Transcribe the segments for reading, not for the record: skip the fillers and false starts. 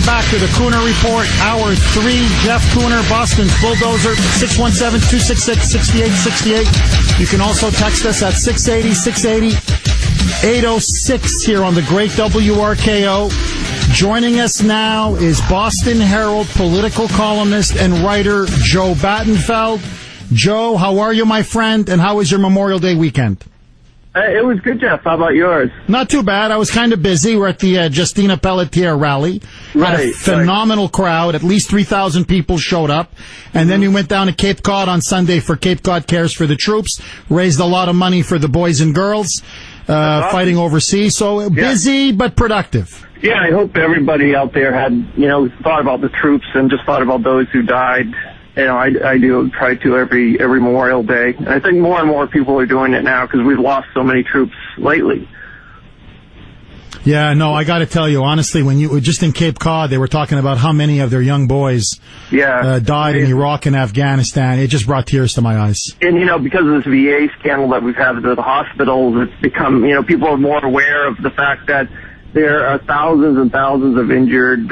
back to the Kuhner Report, Hour 3. Jeff Kuhner, Boston's Bulldozer, 617-266-6868. You can also text us at 680-680-806 here on the great WRKO. Joining us now is Boston Herald political columnist and writer Joe Battenfeld. Joe, how are you, my friend, and how was your Memorial Day weekend? It was good, Jeff. How about yours? Not too bad. I was kind of busy. We're at the Justina Pelletier rally. Had a phenomenal crowd. At least 3,000 people showed up. And then we went down to Cape Cod on Sunday for Cape Cod Cares for the Troops. Raised a lot of money for the boys and girls fighting overseas. So busy but productive. Yeah, I hope everybody out there had, thought about the troops and just thought about those who died. I do try to every Memorial Day. And I think more and more people are doing it now because we've lost so many troops lately. Yeah, no, I got to tell you, honestly, when you were just in Cape Cod, they were talking about how many of their young boys died in Iraq and Afghanistan. It just brought tears to my eyes. And, because of this VA scandal that we've had at the hospitals, it's become, people are more aware of the fact that there are thousands and thousands of injured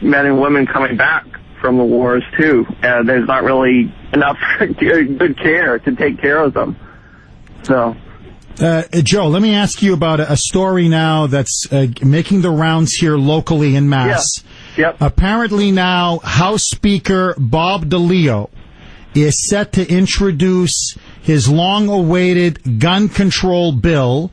men and women coming back from the wars too. There's not really enough good care to take care of them. So, Joe, let me ask you about a story now that's making the rounds here locally in Mass. Yeah. Yep. Apparently now, House Speaker Bob DeLeo is set to introduce his long-awaited gun control bill,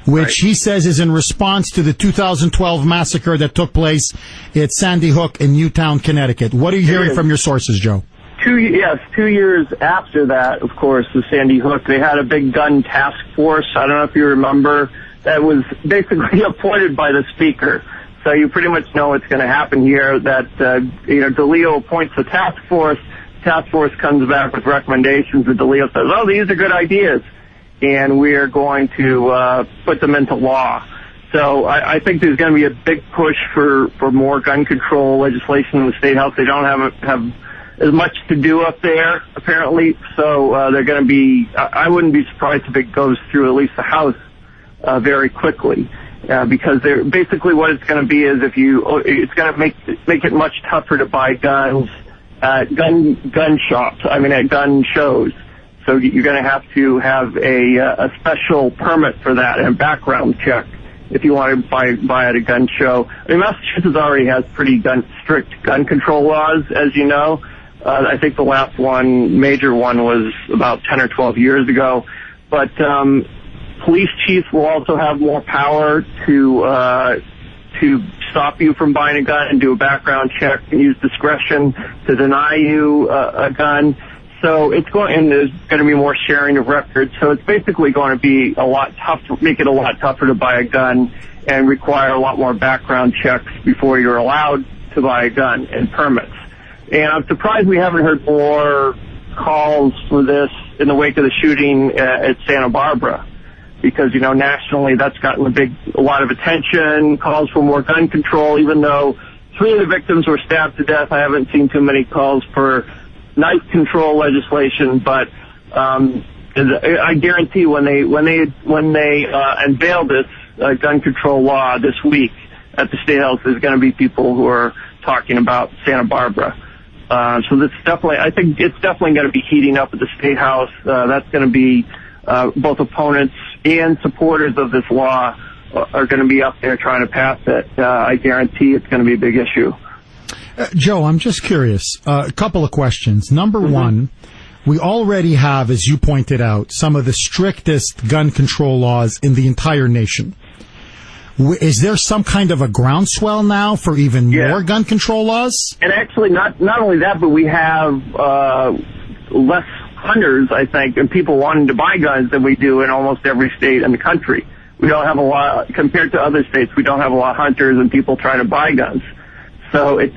which he says is in response to the 2012 massacre that took place at Sandy Hook in Newtown, Connecticut. What are you hearing from your sources, Joe? 2 years after that, of course, the Sandy Hook, they had a big gun task force. I don't know if you remember. That was basically appointed by the Speaker. So you pretty much know what's going to happen here, that, DeLeo appoints the task force. Task force comes back with recommendations, and DeLeo says, oh, these are good ideas, and we are going to put them into law. So I think there's going to be a big push for more gun control legislation in the State House. They don't have as much to do up there, apparently. So they're going to be, I wouldn't be surprised if it goes through at least the House very quickly. Because they're basically what it's going to be is it's going to make it much tougher to buy guns at gun shops, at gun shows. So you're going to have a special permit for that and a background check if you want to buy at a gun show. Massachusetts already has pretty strict gun control laws, as you know. I think the last major one was about 10 or 12 years ago. But police chiefs will also have more power to stop you from buying a gun and do a background check and use discretion to deny you a gun. So there's going to be more sharing of records. So it's basically going to be make it a lot tougher to buy a gun and require a lot more background checks before you're allowed to buy a gun and permits. And I'm surprised we haven't heard more calls for this in the wake of the shooting at Santa Barbara. Because, nationally that's gotten a lot of attention, calls for more gun control, even though 3 of the victims were stabbed to death. I haven't seen too many calls for knife control legislation, but I guarantee when they unveil this gun control law this week at the State House, there's going to be people who are talking about Santa Barbara. So I think it's definitely going to be heating up at the State House. That's going to be both opponents and supporters of this law are going to be up there trying to pass it. I guarantee it's going to be a big issue. Joe, I'm just curious. A couple of questions. Number one, we already have, as you pointed out, some of the strictest gun control laws in the entire nation. Is there some kind of a groundswell now for even more gun control laws? And actually, not only that, but we have less hunters, I think, and people wanting to buy guns than we do in almost every state in the country. We don't have a lot, compared to other states, we don't have a lot of hunters and people trying to buy guns. So and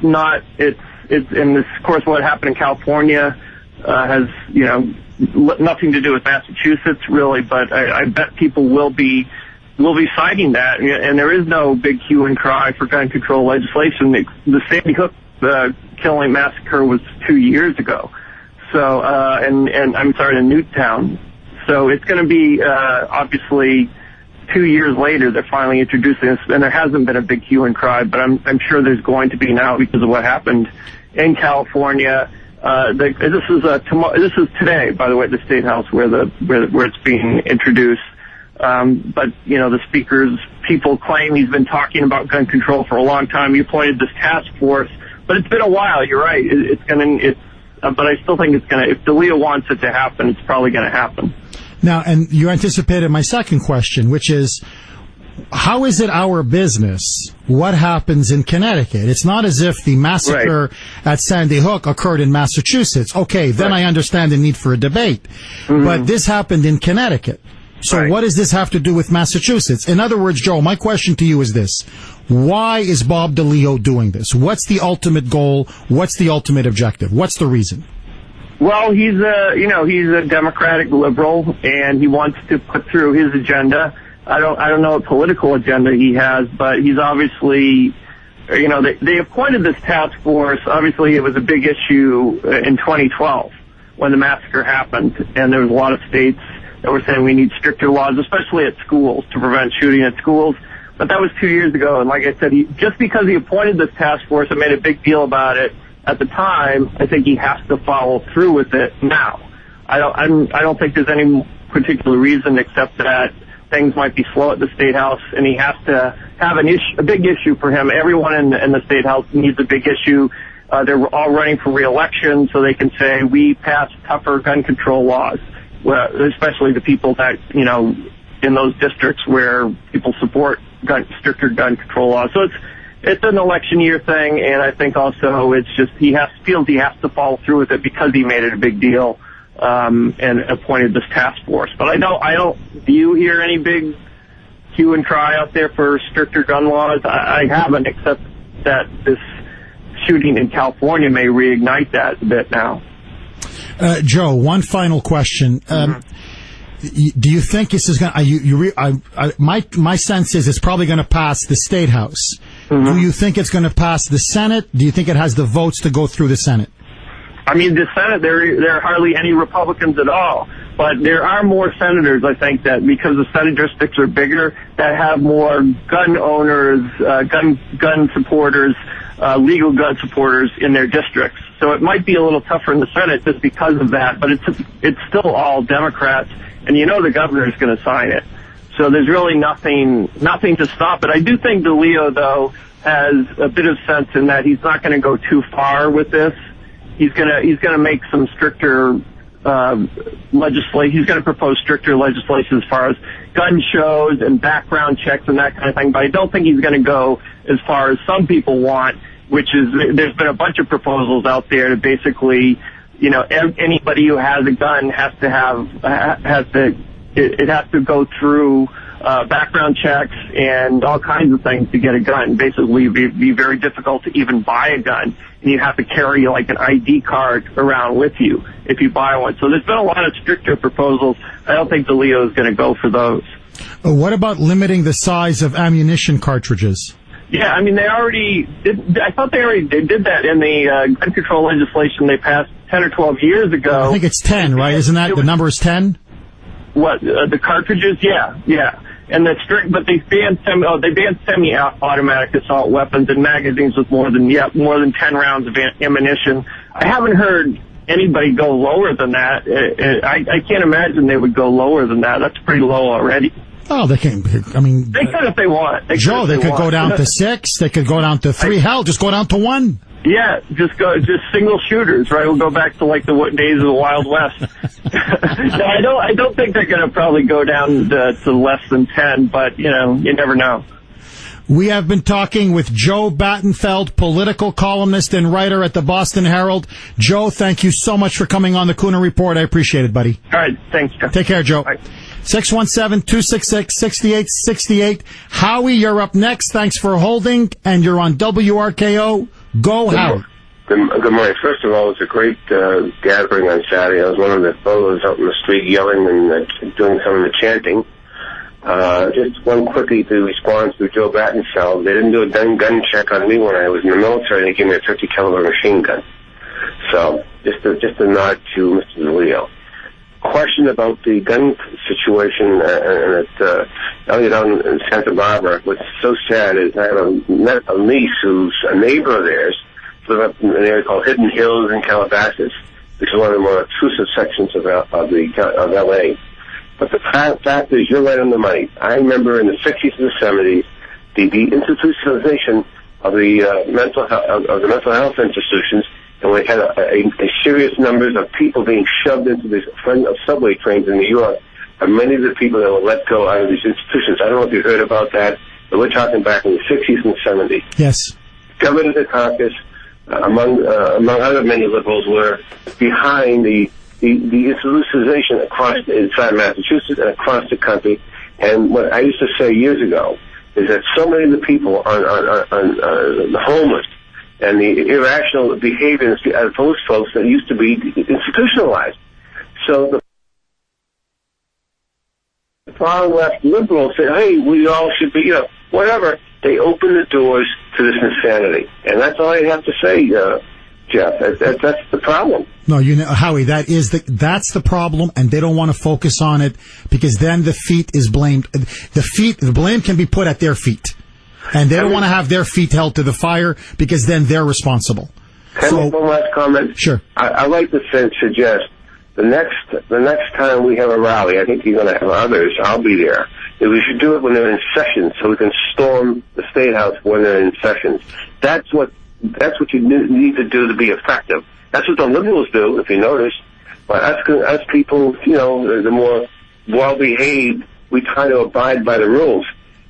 this, of course, what happened in California has, nothing to do with Massachusetts, really, but I bet people will be citing that, and there is no big hue and cry for gun control legislation. The Sandy Hook killing massacre was 2 years ago. So, in Newtown. So it's going to be, obviously 2 years later, they're finally introducing this, and there hasn't been a big hue and cry, but I'm sure there's going to be now because of what happened in California. This is today, by the way, at the State House where it's being introduced. But the speaker's people claim he's been talking about gun control for a long time. He appointed this task force, but it's been a while. You're right. But I still think it's gonna. If DeLeo wants it to happen, it's probably gonna happen. Now, and you anticipated my second question, which is, how is it our business what happens in Connecticut? It's not as if the massacre at Sandy Hook occurred in Massachusetts. Okay, then I understand the need for a debate. Mm-hmm. But this happened in Connecticut. So what does this have to do with Massachusetts? In other words, Joe, my question to you is this. Why is Bob DeLeo doing this? What's the ultimate goal? What's the ultimate objective? What's the reason? Well, he's a Democratic liberal, and he wants to put through his agenda. I don't know what political agenda he has, but he's obviously, they appointed this task force. Obviously, it was a big issue in 2012 when the massacre happened, and there was a lot of states that were saying we need stricter laws, especially at schools, to prevent shooting at schools. But that was 2 years ago, and like I said, just because he appointed this task force and made a big deal about it at the time, I think he has to follow through with it now. I don't think there's any particular reason except that things might be slow at the State House, and he has to have a big issue for him. Everyone in the State House needs a big issue. They're all running for re-election, so they can say, we passed tougher gun control laws, especially the people that, in those districts where people support stricter gun control laws. So it's an election year thing, and I think also it's just feels he has to follow through with it because he made it a big deal and appointed this task force. But I don't hear any big hue and cry out there for stricter gun laws. I haven't, except that this shooting in California may reignite that a bit now. Joe, one final question. Do you think this is going to, my sense is it's probably going to pass the State House. Mm-hmm. Do you think it's going to pass the Senate? Do you think it has the votes to go through the Senate? I mean, the Senate, there are hardly any Republicans at all. But there are more senators, I think, that because the Senate districts are bigger, that have more gun owners, gun supporters, legal gun supporters in their districts. So it might be a little tougher in the Senate just because of that, but it's still all Democrats, and the governor is going to sign it. So there's really nothing to stop it. I do think DeLeo, though, has a bit of sense in that he's not going to go too far with this. He's gonna make some stricter legislation. He's going to propose stricter legislation as far as gun shows and background checks and that kind of thing. But I don't think he's going to go as far as some people want, which is there's been a bunch of proposals out there to basically, anybody who has a gun has to go through background checks and all kinds of things to get a gun. Basically, it'd be very difficult to even buy a gun, and you have to carry like an ID card around with you if you buy one. So there's been a lot of stricter proposals. I don't think DeLeo is going to go for those. What about limiting the size of ammunition cartridges? Yeah, I mean, they already did. I thought they did that in the gun control legislation they passed 10 or 12 years ago. I think it's 10, right? Isn't that the number is 10? What, the cartridges? Yeah. And but they banned semi-automatic assault weapons and magazines with more than 10 rounds of ammunition. I haven't heard anybody go lower than that. I can't imagine they would go lower than that. That's pretty low already. Oh, they can. I mean, they could if they want. Joe, they could go down to 6. They could go down to 3. Hell, just go down to 1. Yeah, just single shooters, right? We'll go back to like the days of the Wild West. No, I don't think they're going to probably go down to less than 10, but you never know. We have been talking with Joe Battenfeld, political columnist and writer at the Boston Herald. Joe, thank you so much for coming on the Kuhner Report. I appreciate it, buddy. All right, thanks, Joe. Take care, Joe. 617-266-6868. Howie, you're up next. Thanks for holding, and you're on WRKO. Go, Howard. Good morning. First of all, it was a great gathering on Saturday. I was one of the fellows out in the street yelling and doing some of the chanting. Just one quickly to respond to Joe Battenfeld. They didn't do a gun check on me when I was in the military. They gave me a 50 caliber machine gun. So just a nod to Mr. DeLeo. question about the gun situation at Elliott in Santa Barbara. What's so sad is I have met a niece who's a neighbor of theirs, live up in an area called Hidden Hills in Calabasas, which is one of the more obtrusive sections of L.A. But the fact is, you're right on the money. I remember in the 60s and the 70s, the institutionalization of the mental health institutions, and we had a serious numbers of people being shoved into these subway trains in New York, are many of the people that were let go out of these institutions. I don't know if you heard about that, but we're talking back in the 60s and 70s. Yes. Governor Dukakis, among other many liberals, were behind the institutionalization inside Massachusetts and across the country. And what I used to say years ago is that so many of the people on the homeless and the irrational behavior of those folks that used to be institutionalized. So the far left liberals say, hey, we all should be, whatever. They open the doors to this insanity. And that's all I have to say, Jeff. That's the problem. No, Howie, that's the problem, and they don't want to focus on it because then the feet is blamed. The blame can be put at their feet. And they don't want to have their feet held to the fire because then they're responsible. Can I make one last comment? Sure. I like to suggest the next time we have a rally, I think you're going to have others, I'll be there, that we should do it when they're in session so we can storm the State House when they're in sessions. That's what you need to do to be effective. That's what the liberals do, if you notice. But us people, the more well-behaved, we try to abide by the rules.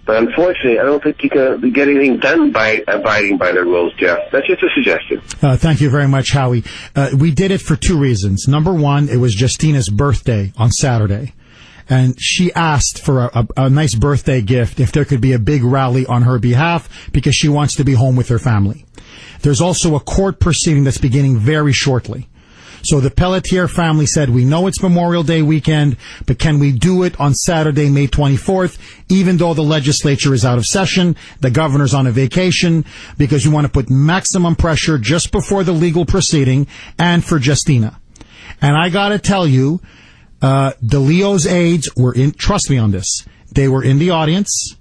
But unfortunately, I don't think you can get anything done by abiding by the rules, Jeff. That's just a suggestion. Thank you very much, Howie. We did it for two reasons. Number one, it was Justina's birthday on Saturday. And she asked for a nice birthday gift if there could be a big rally on her behalf because she wants to be home with her family. There's also a court proceeding that's beginning very shortly. So the Pelletier family said, we know it's Memorial Day weekend, but can we do it on Saturday, May 24th, even though the legislature is out of session, the governor's on a vacation, because we want to put maximum pressure just before the legal proceeding and for Justina. And I got to tell you, DeLeo's aides were trust me on this, they were in the audience.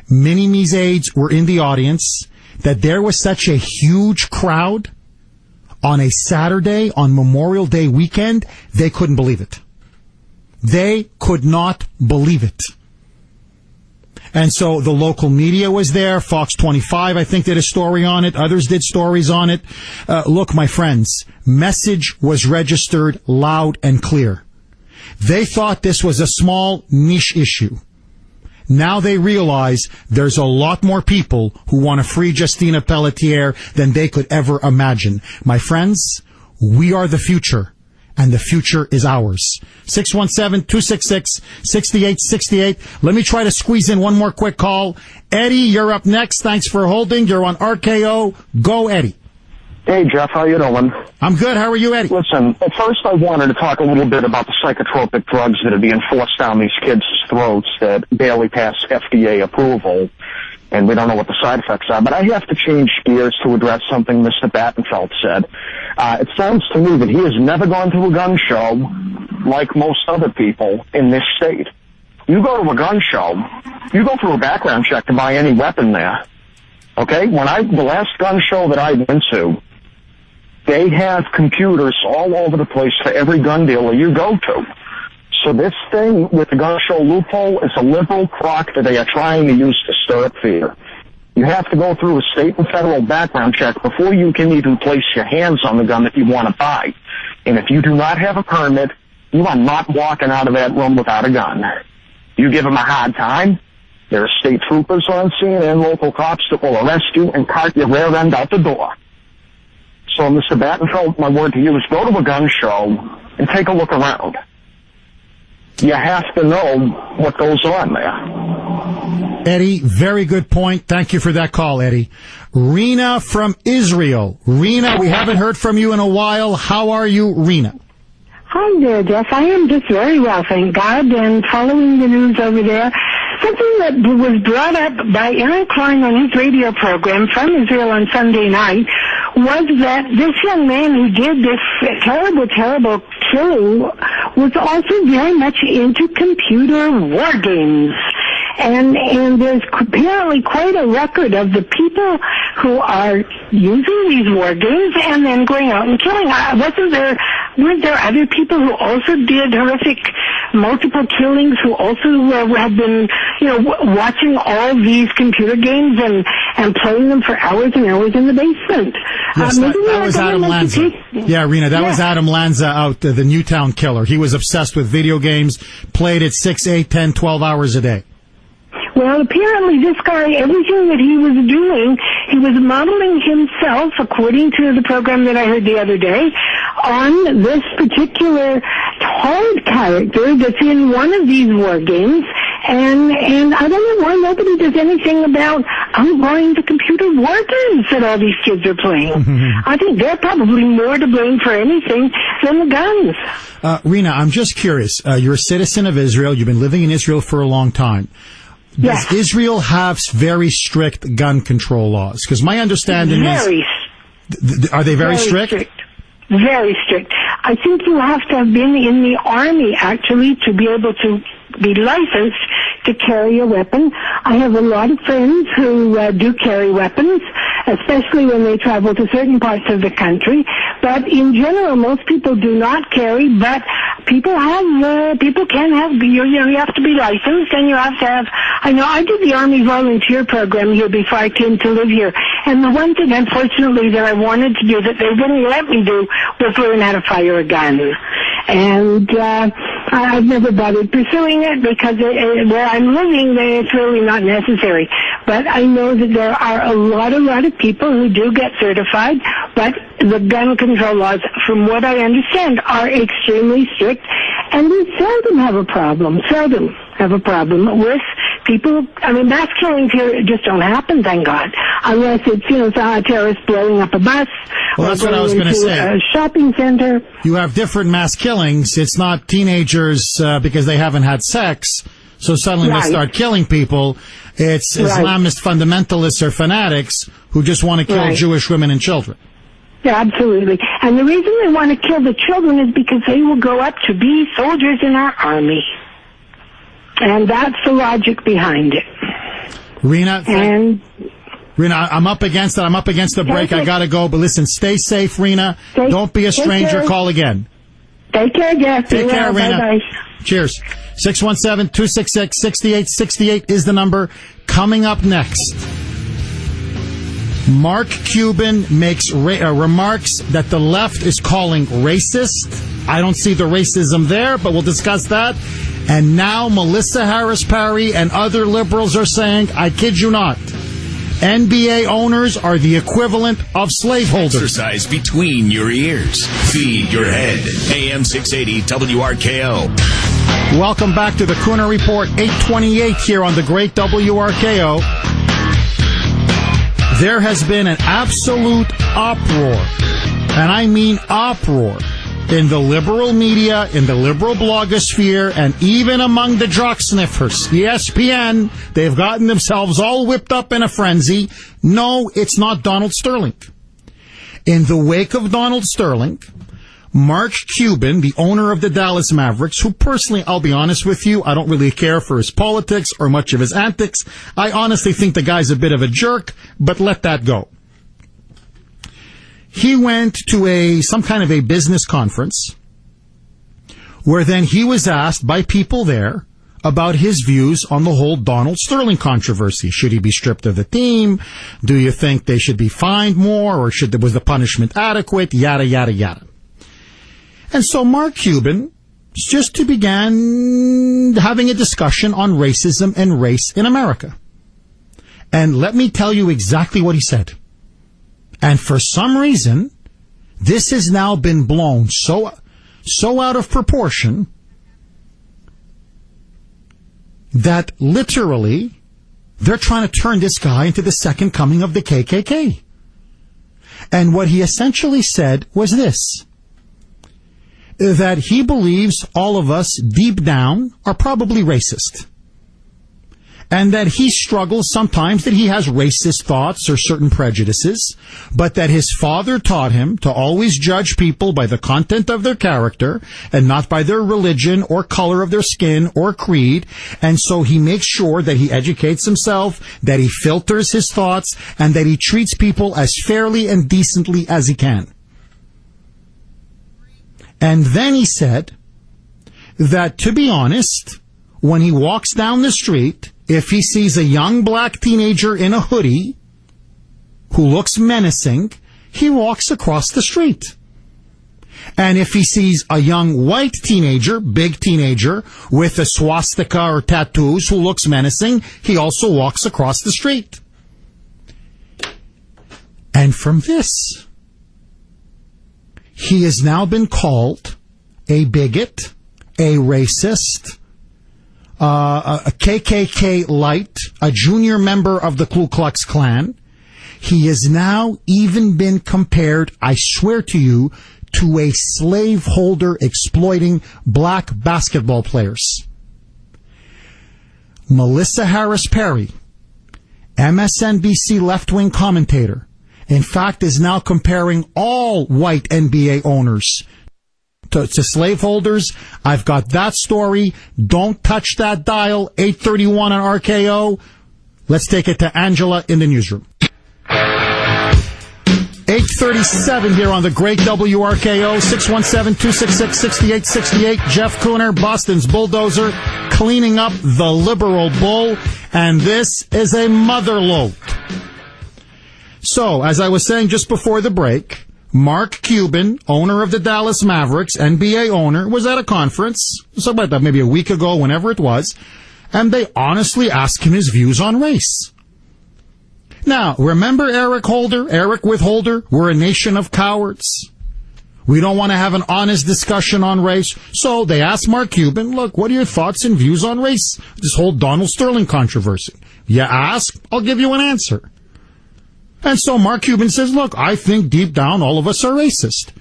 Mini-Me's aides were in the audience. That there was such a huge crowd on a Saturday, on Memorial Day weekend, they couldn't believe it. They could not believe it. And so the local media was there. Fox 25, I think, did a story on it. Others did stories on it. Look, my friends, message was registered loud and clear. They thought this was a small niche issue. Now they realize there's a lot more people who want to free Justina Pelletier than they could ever imagine. My friends, we are the future, and the future is ours. 617-266-6868. Let me try to squeeze in one more quick call. Eddie, you're up next. Thanks for holding. You're on RKO. Go, Eddie. Hey, Jeff, how you doing? I'm good. How are you, Eddie? Listen, at first I wanted to talk a little bit about the psychotropic drugs that are being forced down these kids' throats that barely pass FDA approval, and we don't know what the side effects are. But I have to change gears to address something Mr. Battenfeld said. It sounds to me that he has never gone to a gun show like most other people in this state. You go to a gun show, you go through a background check to buy any weapon there. Okay? The last gun show that I went to, they have computers all over the place for every gun dealer you go to. So this thing with the gun show loophole is a liberal crock that they are trying to use to stir up fear. You have to go through a state and federal background check before you can even place your hands on the gun that you want to buy. And if you do not have a permit, you are not walking out of that room without a gun. You give them a hard time, there are state troopers on scene and local cops that will arrest you and cart your rear end out the door. So, Mr. Battenfeld, my word to you is go to a gun show and take a look around. You have to know what goes on there. Eddie, very good point. Thank you for that call, Eddie. Rena from Israel. Rena, we haven't heard from you in a while. How are you, Rena? Hi there, Jeff. I am just very well, thank God, and following the news over there. Something that was brought up by Aaron Klein on his radio program from Israel on Sunday night was that this young man who did this terrible, terrible killing was also very much into computer war games. And there's apparently quite a record of the people who are using these war games and then going out and killing. Weren't there other people who also did horrific multiple killings, who also have been, watching all these computer games and playing them for hours and hours in the basement? Yes, that was Adam Lanza. Yeah, Rena, that was Adam Lanza out, the Newtown killer. He was obsessed with video games, played it 6, 8, 10, 12 hours a day. Well, apparently this guy, everything that he was doing, he was modeling himself, according to the program that I heard the other day, on this particular hard character that's in one of these war games. And I don't know why nobody does anything about outlawing the computer war games that all these kids are playing. I think they're probably more to blame for anything than the guns. Rena, I'm just curious. You're a citizen of Israel. You've been living in Israel for a long time. Does Israel have very strict gun control laws? Because my understanding is... Are they very strict? Very strict. I think you have to have been in the army, actually, to be able to be licensed to carry a weapon. I have a lot of friends who do carry weapons, especially when they travel to certain parts of the country. But in general, most people do not carry, but people can have, you have to be licensed, and you have to have, I did the Army volunteer program here before I came to live here, and the one thing, unfortunately, that I wanted to do that they wouldn't let me do was learn how to fire a gun. And I've never bothered pursuing it because where I'm living, it's really not necessary. But I know that there are a lot of people who do get certified, but the gun control laws, from what I understand, are extremely strict, and we seldom have a problem with people. Mass killings here just don't happen, thank God, unless it's terrorists blowing up a bus. Well, that's what I was going to say. A shopping center. You have different mass killings. It's not teenagers because they haven't had sex, so suddenly they start killing people. It's Islamist fundamentalists or fanatics who just want to kill Jewish women and children. Yeah, absolutely. And the reason they want to kill the children is because they will grow up to be soldiers in our army. And that's the logic behind it. Rena, I'm up against it. I'm up against the break. I got to go. But listen, stay safe, Rena. Don't be a stranger. Call again. Take care, Jeff. Take care, Rena. Bye-bye. Cheers. 617-266-6868 is the number. Coming up next, Mark Cuban makes remarks that the left is calling racist. I don't see the racism there, but we'll discuss that. And now Melissa Harris Parry and other liberals are saying, I kid you not, NBA owners are the equivalent of slaveholders. Exercise between your ears. Feed your head. AM 680 WRKO. Welcome back to the Kuhner Report, 828 here on the great WRKO. There has been an absolute uproar, and I mean uproar, in the liberal media, in the liberal blogosphere, and even among the jock sniffers. ESPN, they've gotten themselves all whipped up in a frenzy. No, it's not Donald Sterling. In the wake of Donald Sterling, Mark Cuban, the owner of the Dallas Mavericks, who personally, I'll be honest with you, I don't really care for his politics or much of his antics. I honestly think the guy's a bit of a jerk, but let that go. He went to some kind of a business conference where then he was asked by people there about his views on the whole Donald Sterling controversy. Should he be stripped of the team? Do you think they should be fined more, or was the punishment adequate? Yada, yada, yada. And so Mark Cuban just began having a discussion on racism and race in America. And let me tell you exactly what he said. And for some reason, this has now been blown so out of proportion that literally they're trying to turn this guy into the second coming of the KKK. And what he essentially said was this, that he believes all of us deep down are probably racist. and that he struggles sometimes, that he has racist thoughts or certain prejudices, but that his father taught him to always judge people by the content of their character and not by their religion or color of their skin or creed. And so he makes sure that he educates himself, that he filters his thoughts, and that he treats people as fairly and decently as he can. And then he said that, to be honest, when he walks down the street, if he sees a young black teenager in a hoodie who looks menacing, he walks across the street. And if he sees a young white teenager, big teenager, with a swastika or tattoos who looks menacing, he also walks across the street. And from this, he has now been called a bigot, a racist, a KKK light, a junior member of the Ku Klux Klan. He has now even been compared, I swear to you, to a slaveholder exploiting black basketball players. Melissa Harris Perry, MSNBC left-wing commentator, in fact, is now comparing all white NBA owners to slaveholders. I've got that story. Don't touch that dial. 831 on RKO. Let's take it to Angela in the newsroom. 837 here on the great WRKO, 617-266-6868. Jeff Kuhner, Boston's bulldozer, cleaning up the liberal bull, and this is a motherlode. So, as I was saying just before the break, Mark Cuban, owner of the Dallas Mavericks, NBA owner, was at a conference, something like that, maybe a week ago, whenever it was, and they honestly asked him his views on race. Now, remember Eric with Holder? We're a nation of cowards. We don't want to have an honest discussion on race. So they asked Mark Cuban, look, what are your thoughts and views on race? This whole Donald Sterling controversy. You ask, I'll give you an answer. And so Mark Cuban says, look, I think deep down all of us are racist.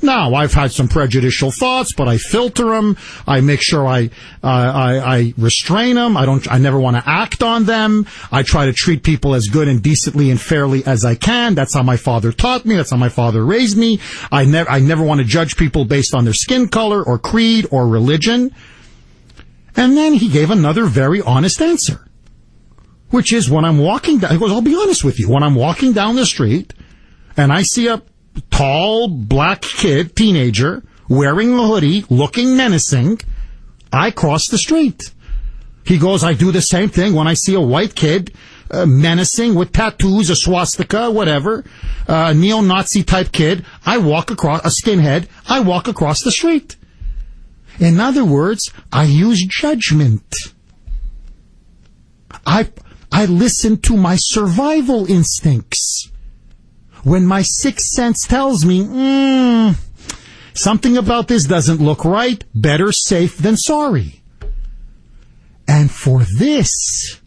Now, I've had some prejudicial thoughts, but I filter them. I make sure I restrain them. I never want to act on them. I try to treat people as good and decently and fairly as I can. That's how my father taught me. That's how my father raised me. I never want to judge people based on their skin color or creed or religion. And then he gave another very honest answer, which is when I'm walking down, he goes, I'll be honest with you. When I'm walking down the street and I see a tall black kid, teenager, wearing a hoodie, looking menacing, I cross the street. He goes, I do the same thing when I see a white kid menacing with tattoos, a swastika, whatever, a neo-Nazi type kid. I walk across, a skinhead, I walk across the street. In other words, I use judgment. I listen to my survival instincts. When my sixth sense tells me, something about this doesn't look right, better safe than sorry. And for this,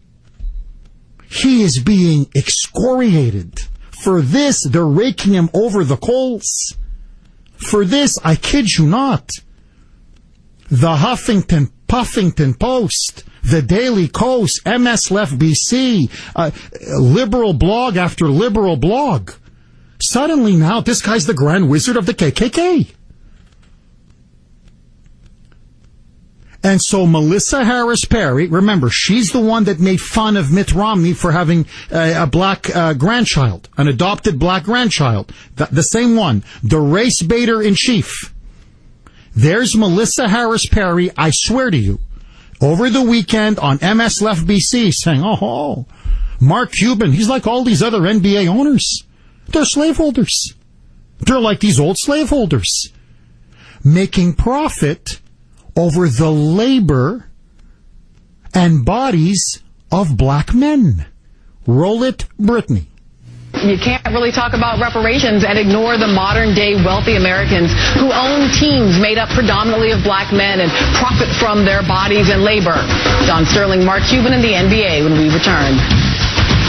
he is being excoriated. For this, they're raking him over the coals. For this, I kid you not, the Huffington Puffington Post, the Daily Kos, MS Left BC, liberal blog after liberal blog. Suddenly now, this guy's the grand wizard of the KKK. And so Melissa Harris Perry, remember, she's the one that made fun of Mitt Romney for having a black grandchild, an adopted black grandchild. The same one, the race baiter in chief. There's Melissa Harris Perry, I swear to you, over the weekend on MS Left BC saying, oh, Mark Cuban, he's like all these other NBA owners. They're slaveholders. They're like these old slaveholders, making profit over the labor and bodies of black men. Roll it, Brittany. You can't really talk about reparations and ignore the modern-day wealthy Americans who own teams made up predominantly of black men and profit from their bodies and labor. Don Sterling, Mark Cuban, and the NBA when we return.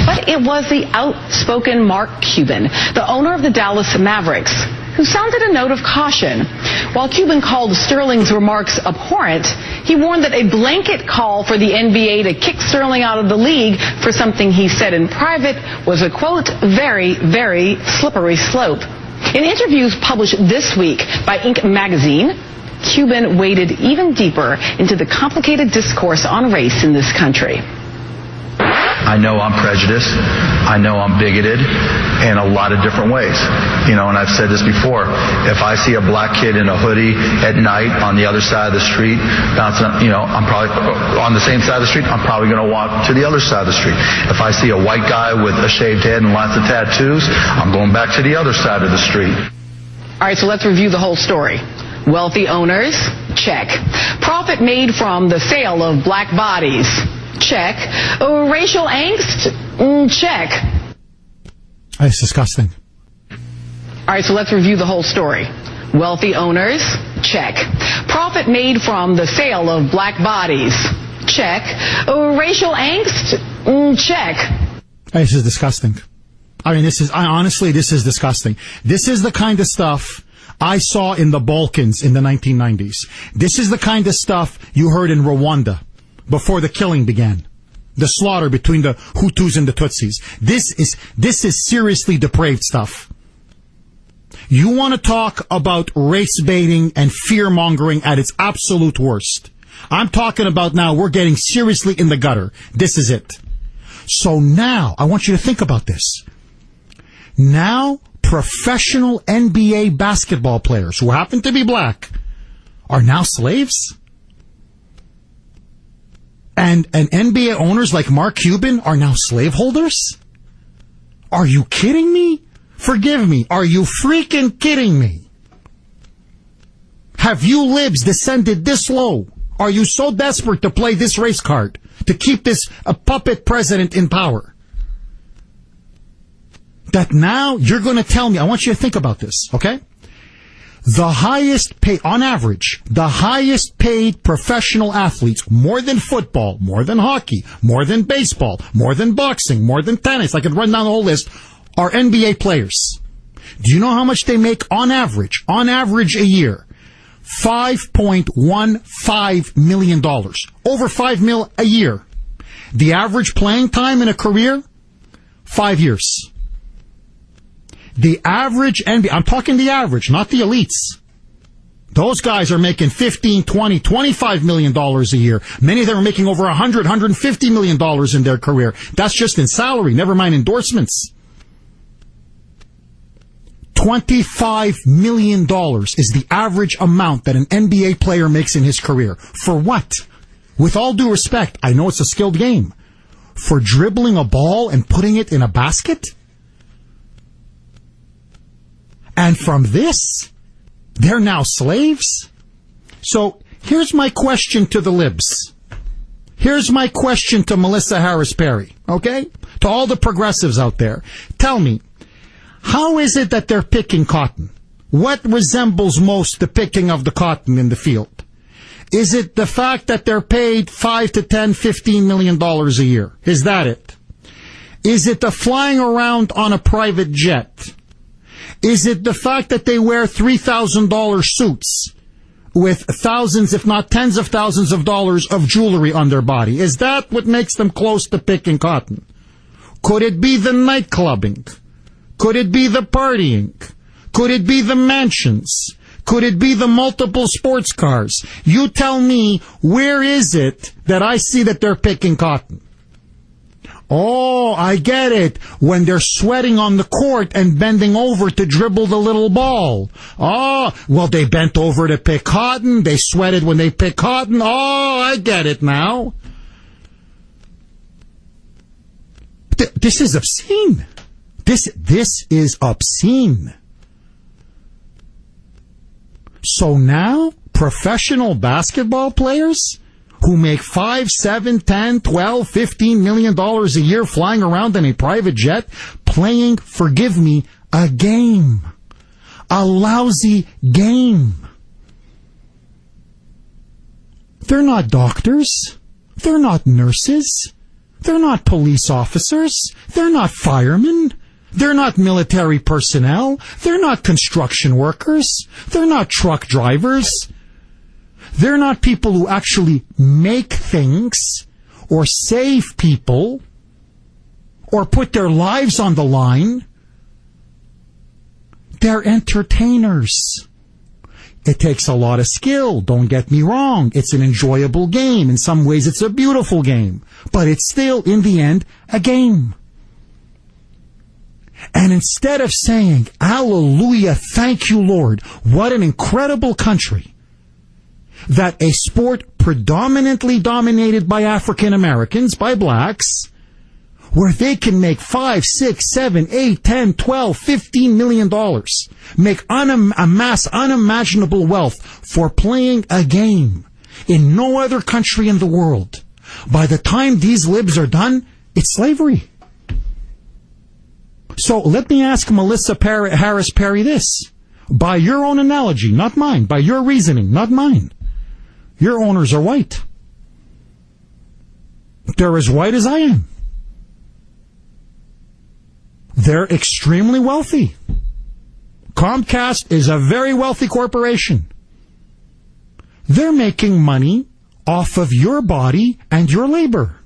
But it was the outspoken Mark Cuban, the owner of the Dallas Mavericks, who sounded a note of caution. While Cuban called Sterling's remarks abhorrent, He warned that a blanket call for the NBA to kick Sterling out of the league for something he said in private was a, quote, very, very slippery slope. In interviews published this week by Inc. magazine, Cuban waded even deeper into the complicated discourse on race in this country. I know I'm prejudiced. I know I'm bigoted in a lot of different ways. You know, and I've said this before. If I see a black kid in a hoodie at night on the other side of the street, I'm probably on the same side of the street. I'm probably going to walk to the other side of the street. If I see a white guy with a shaved head and lots of tattoos, I'm going back to the other side of the street. All right, so let's review the whole story. Wealthy owners, check. Profit made from the sale of black bodies, check. Racial angst, check. It's disgusting. All right, so let's review the whole story. Wealthy owners, check. Profit made from the sale of black bodies, check. Racial angst, check. This is disgusting. I mean, this is disgusting. This is the kind of stuff I saw in the Balkans in the 1990s. This is the kind of stuff you heard in Rwanda before the killing began. The slaughter between the Hutus and the Tutsis. This is seriously depraved stuff. You want to talk about race baiting and fear mongering at its absolute worst. I'm talking about now we're getting seriously in the gutter. This is it. So now, I want you to think about this. Now, professional NBA basketball players who happen to be black are now slaves? And NBA owners like Mark Cuban are now slaveholders? Are you kidding me? Forgive me. Are you freaking kidding me? Have you libs descended this low? Are you so desperate to play this race card, to keep this a puppet president in power, that now you're going to tell me, I want you to think about this, okay? The highest paid, on average, the highest paid professional athletes, more than football, more than hockey, more than baseball, more than boxing, more than tennis, I could run down the whole list, are NBA players. Do you know how much they make on average a year? $5.15 million. Over $5 million a year. The average playing time in a career? 5 years. The average NBA, I'm talking the average, not the elites. Those guys are making $15, $20, $25 million a year. Many of them are making over $100, $150 million in their career. That's just in salary, never mind endorsements. $25 million is the average amount that an NBA player makes in his career. For what? With all due respect, I know it's a skilled game. For dribbling a ball and putting it in a basket? And from this, they're now slaves? So here's my question to the libs. Here's my question to Melissa Harris Perry, okay? To all the progressives out there. Tell me, how is it that they're picking cotton? What resembles most the picking of the cotton in the field? Is it the fact that they're paid $5 to $10, $15 million a year? Is that it? Is it the flying around on a private jet? Is it the fact that they wear $3,000 suits with thousands, if not tens of thousands of dollars of jewelry on their body? Is that what makes them close to picking cotton? Could it be the nightclubbing? Could it be the partying? Could it be the mansions? Could it be the multiple sports cars? You tell me, where is it that I see that they're picking cotton? Oh, I get it. When they're sweating on the court and bending over to dribble the little ball. Oh, well, they bent over to pick cotton. They sweated when they picked cotton. Oh, I get it now. This is obscene. This is obscene. So now, professional basketball players who make $5, $7, $10, $12, $15 million a year flying around in a private jet, playing, forgive me, a game. A lousy game. They're not doctors. They're not nurses. They're not police officers. They're not firemen. They're not military personnel. They're not construction workers. They're not truck drivers. They're not people who actually make things or save people or put their lives on the line. They're entertainers. It takes a lot of skill, don't get me wrong. It's an enjoyable game. In some ways, it's a beautiful game. But it's still, in the end, a game. And instead of saying, hallelujah, thank you, Lord, what an incredible country, that a sport predominantly dominated by African Americans, by blacks, where they can make $5, $6, $7, $8, $10, $12, $15 million, amass unimaginable wealth for playing a game in no other country in the world. By the time these libs are done, it's slavery. So let me ask Melissa Harris Perry this. By your own analogy, not mine, by your reasoning, not mine. Your owners are white. They're as white as I am. They're extremely wealthy. Comcast is a very wealthy corporation. They're making money off of your body and your labor.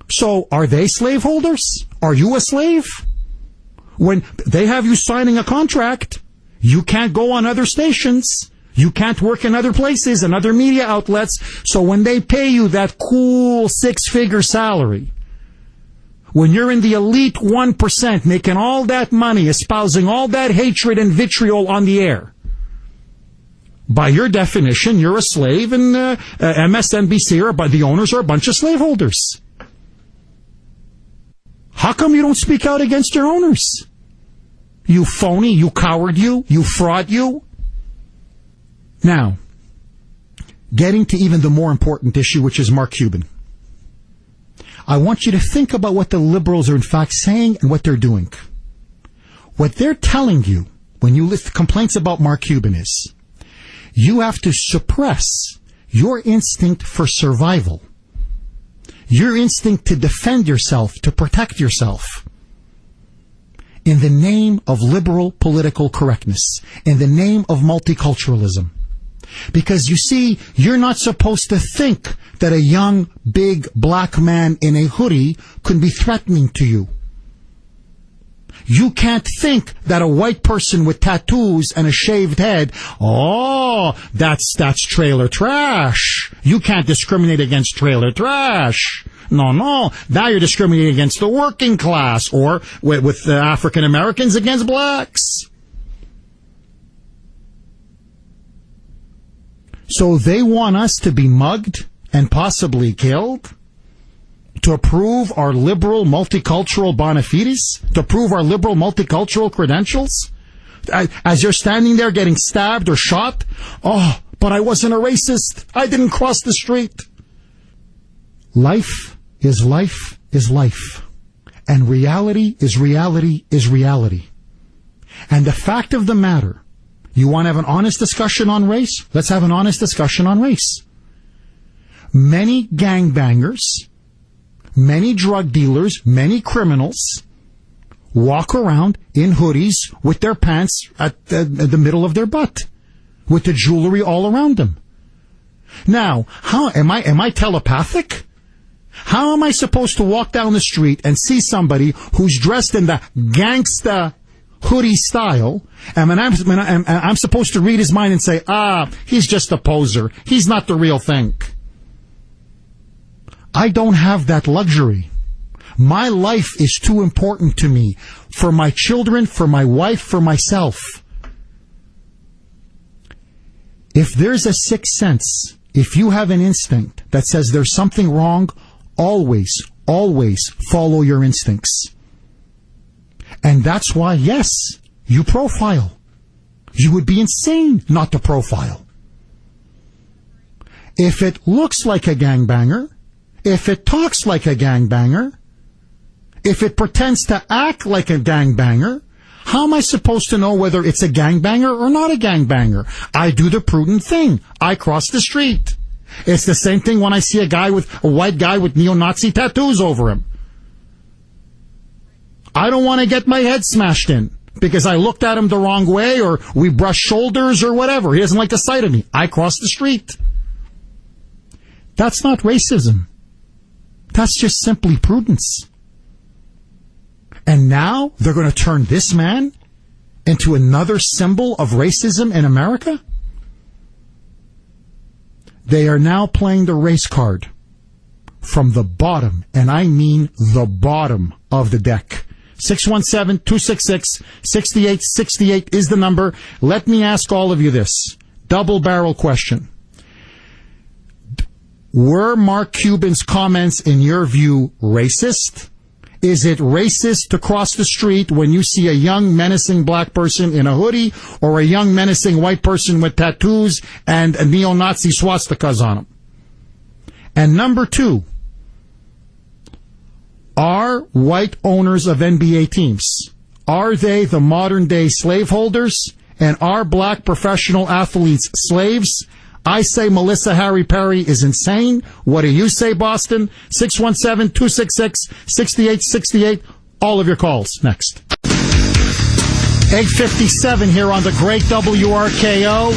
So are they slaveholders? Are you a slave? When they have you signing a contract, you can't go on other stations. You can't work in other places and other media outlets. So when they pay you that cool 6-figure salary, when you're in the elite 1%, making all that money, espousing all that hatred and vitriol on the air, by your definition, you're a slave, and MSNBC, but the owners are a bunch of slaveholders. How come you don't speak out against your owners? You phony, you coward, you fraud, you. Now, getting to even the more important issue, which is Mark Cuban. I want you to think about what the liberals are in fact saying and what they're doing. What they're telling you when you list complaints about Mark Cuban is you have to suppress your instinct for survival, your instinct to defend yourself, to protect yourself, in the name of liberal political correctness, in the name of multiculturalism. Because you see, you're not supposed to think that a young, big black man in a hoodie could be threatening to you. You can't think that a white person with tattoos and a shaved head, that's trailer trash. You can't discriminate against trailer trash. No. Now you're discriminating against the working class, or with African Americans against blacks. So they want us to be mugged and possibly killed to prove our liberal multicultural bona fides, to prove our liberal multicultural credentials. As you're standing there getting stabbed or shot, but I wasn't a racist. I didn't cross the street. Life is life is life. And reality is reality is reality. And the fact of the matter, you want to have an honest discussion on race? Let's have an honest discussion on race. Many gangbangers, many drug dealers, many criminals walk around in hoodies with their pants at the middle of their butt, with the jewelry all around them. Now, how am I telepathic? How am I supposed to walk down the street and see somebody who's dressed in the gangsta hoodie style, and I'm supposed to read his mind and say, he's just a poser. He's not the real thing. I don't have that luxury. My life is too important to me, for my children, for my wife, for myself. If there's a sixth sense, if you have an instinct that says there's something wrong, always follow your instincts. And that's why, yes, you profile. You would be insane not to profile. If it looks like a gangbanger, if it talks like a gangbanger, if it pretends to act like a gangbanger, how am I supposed to know whether it's a gangbanger or not a gangbanger? I do the prudent thing. I cross the street. It's the same thing when I see a white guy with neo-Nazi tattoos over him. I don't want to get my head smashed in. because I looked at him the wrong way or we brushed shoulders or whatever. He doesn't like the sight of me. I crossed the street. That's not racism. That's just simply prudence. And now they're going to turn this man into another symbol of racism in America? They are now playing the race card from the bottom, and I mean the bottom of the deck. 617-266-6868 is the number. Let me ask all of you this double-barrel question. Were Mark Cuban's comments, in your view, racist? Is it racist to cross the street when you see a young, menacing black person in a hoodie or a young, menacing white person with tattoos and a neo-Nazi swastikas on them? And number two, are white owners of NBA teams, are they the modern-day slaveholders? And are black professional athletes slaves? I say Melissa Harry Perry is insane. What do you say, Boston? 617-266-6868. All of your calls next. 8:57 here on the great WRKO.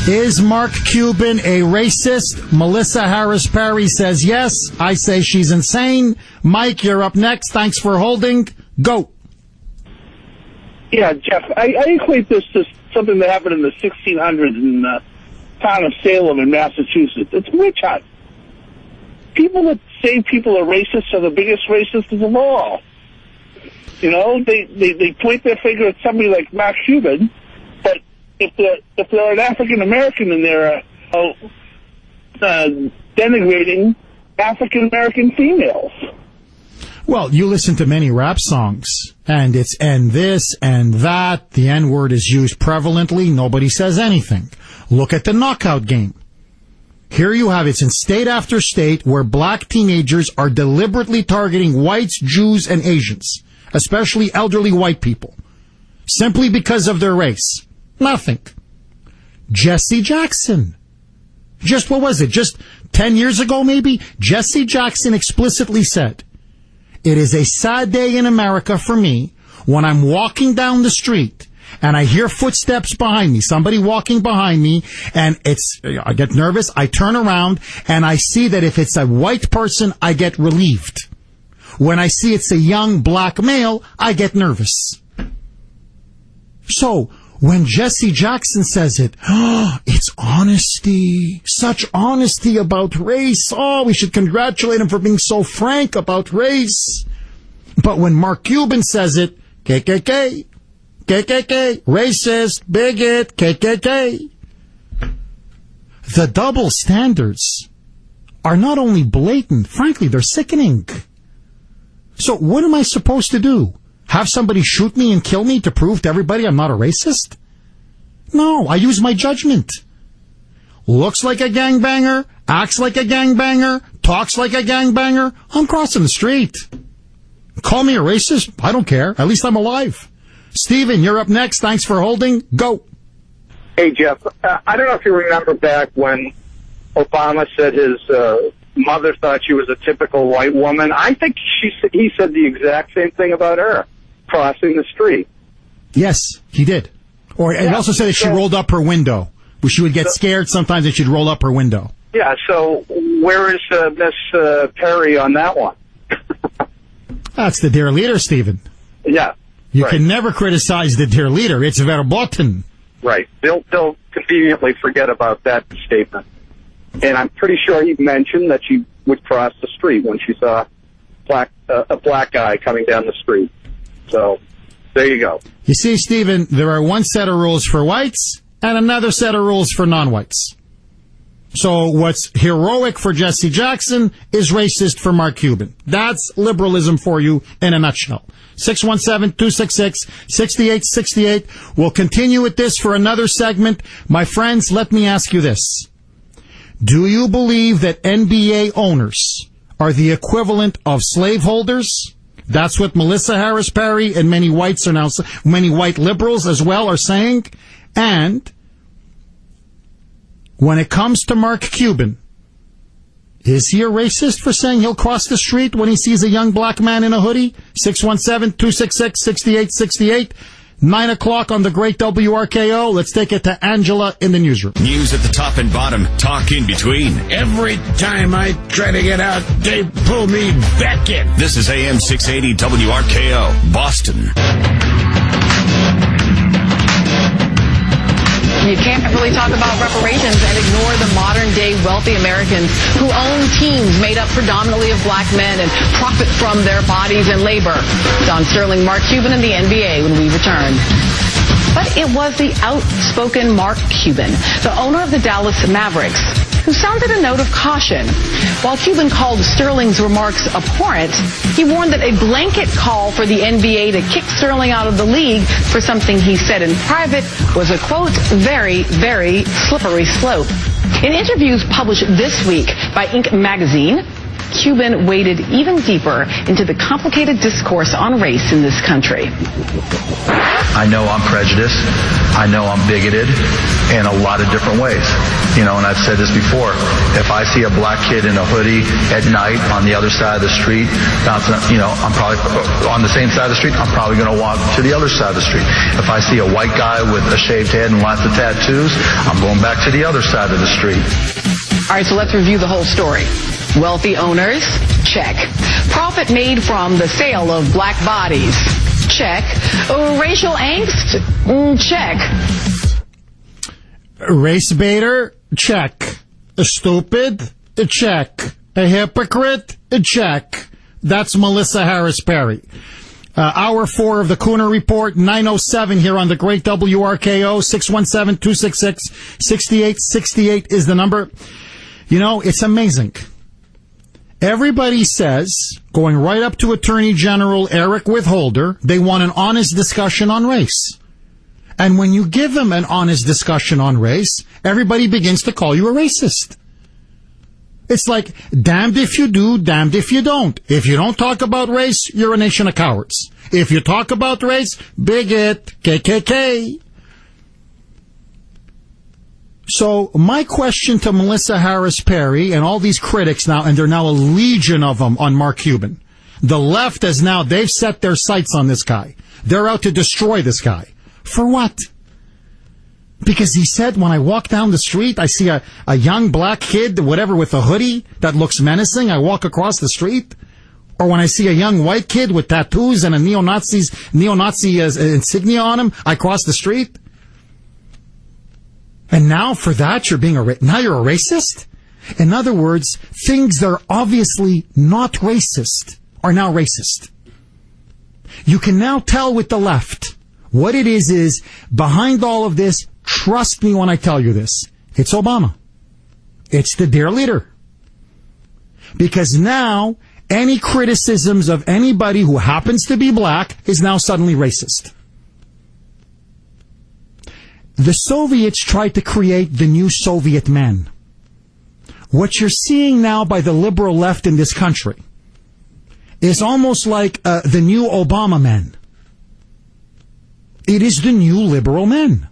Is Mark Cuban a racist? Melissa Harris Perry says yes. I say she's insane. Mike, you're up next. Thanks for holding. Go. Yeah, Jeff, I equate this to something that happened in the 1600s in the town of Salem in Massachusetts. It's witch hunt. People that say people are racist are the biggest racists of them all. You know, they point their finger at somebody like Mark Cuban, but if they're an African American and they're denigrating African American females. Well, you listen to many rap songs, and it's and this and that. The N-word is used prevalently. Nobody says anything. Look at the knockout game. Here you have it's in state after state where black teenagers are deliberately targeting whites, Jews, and Asians, especially elderly white people, simply because of their race. Nothing. Jesse Jackson. Just, what was it? Just 10 years ago, maybe? Jesse Jackson explicitly said, "It is a sad day in America for me when I'm walking down the street and I hear footsteps behind me, somebody walking behind me, and I get nervous, I turn around, and I see that if it's a white person, I get relieved. When I see it's a young black male, I get nervous." So, when Jesse Jackson says it, it's honesty, such honesty about race. Oh, we should congratulate him for being so frank about race. But when Mark Cuban says it, KKK, KKK, racist, bigot, KKK. The double standards are not only blatant, frankly, they're sickening. So what am I supposed to do? Have somebody shoot me and kill me to prove to everybody I'm not a racist? No, I use my judgment. Looks like a gangbanger, acts like a gangbanger, talks like a gangbanger. I'm crossing the street. Call me a racist? I don't care. At least I'm alive. Steven, you're up next. Thanks for holding. Go. Hey, Jeff, I don't know if you remember back when Obama said his mother thought she was a typical white woman. I think he said the exact same thing about her, crossing the street. Yes, he did. Or he also said that she rolled up her window. She would get scared sometimes and she'd roll up her window. Yeah, so where is Miss Perry on that one? That's the dear leader, Stephen. Yeah. You can never criticize the dear leader. It's verboten. Right. They'll conveniently forget about that statement. And I'm pretty sure he mentioned that she would cross the street when she saw a black guy coming down the street. So there you go. You see, Stephen, there are one set of rules for whites and another set of rules for non-whites. So what's heroic for Jesse Jackson is racist for Mark Cuban. That's liberalism for you in a nutshell. 617-266-6868. We'll continue with this for another segment. My friends, let me ask you this. Do you believe that NBA owners are the equivalent of slaveholders? That's what Melissa Harris Perry and many whites are now, many white liberals as well are saying. And when it comes to Mark Cuban, is he a racist for saying he'll cross the street when he sees a young black man in a hoodie? 617-266-6868. 9 o'clock on the great WRKO. Let's take it to Angela in the newsroom. News at the top and bottom, talk in between. Every time I try to get out, they pull me back in. This is AM 680 WRKO, Boston. You can't really talk about reparations and ignore the modern-day wealthy Americans who own teams made up predominantly of black men and profit from their bodies and labor. Don Sterling, Mark Cuban, and the NBA when we return. But it was the outspoken Mark Cuban, the owner of the Dallas Mavericks, who sounded a note of caution. While Cuban called Sterling's remarks abhorrent, he warned that a blanket call for the NBA to kick Sterling out of the league for something he said in private was a, quote, very, very slippery slope. In interviews published this week by Inc. magazine, Cuban waded even deeper into the complicated discourse on race in this country. I know I'm prejudiced. I know I'm bigoted in a lot of different ways. And I've said this before. If I see a black kid in a hoodie at night on the other side of the street, I'm probably on the same side of the street. I'm probably going to walk to the other side of the street. If I see a white guy with a shaved head and lots of tattoos, I'm going back to the other side of the street. All right, so let's review the whole story. Wealthy owners? Check. Profit made from the sale of black bodies? Check. Racial angst? Check. Race baiter? Check. Stupid? Check. A hypocrite? Check. That's Melissa Harris Perry. Hour 4 of the Kuhner Report, 9:07 here on the great WRKO, 617-266-6868 is the number. It's amazing. Everybody says, going right up to Attorney General Eric Witholder, they want an honest discussion on race. And when you give them an honest discussion on race, everybody begins to call you a racist. It's like, damned if you do, damned if you don't. If you don't talk about race, you're a nation of cowards. If you talk about race, bigot, KKK. So my question to Melissa Harris Perry and all these critics now, and there are now a legion of them on Mark Cuban. The left is now, they've set their sights on this guy. They're out to destroy this guy. For what? Because he said, when I walk down the street, I see a young black kid, whatever, with a hoodie that looks menacing, I walk across the street. Or when I see a young white kid with tattoos and a neo-Nazi insignia on him, I cross the street. And now for that, now you're a racist? In other words, things that are obviously not racist are now racist. You can now tell with the left what it is behind all of this. Trust me when I tell you this. It's Obama. It's the dear leader. Because now any criticisms of anybody who happens to be black is now suddenly racist. The Soviets tried to create the new Soviet man. What you're seeing now by the liberal left in this country is almost like the new Obama man. It is the new liberal man.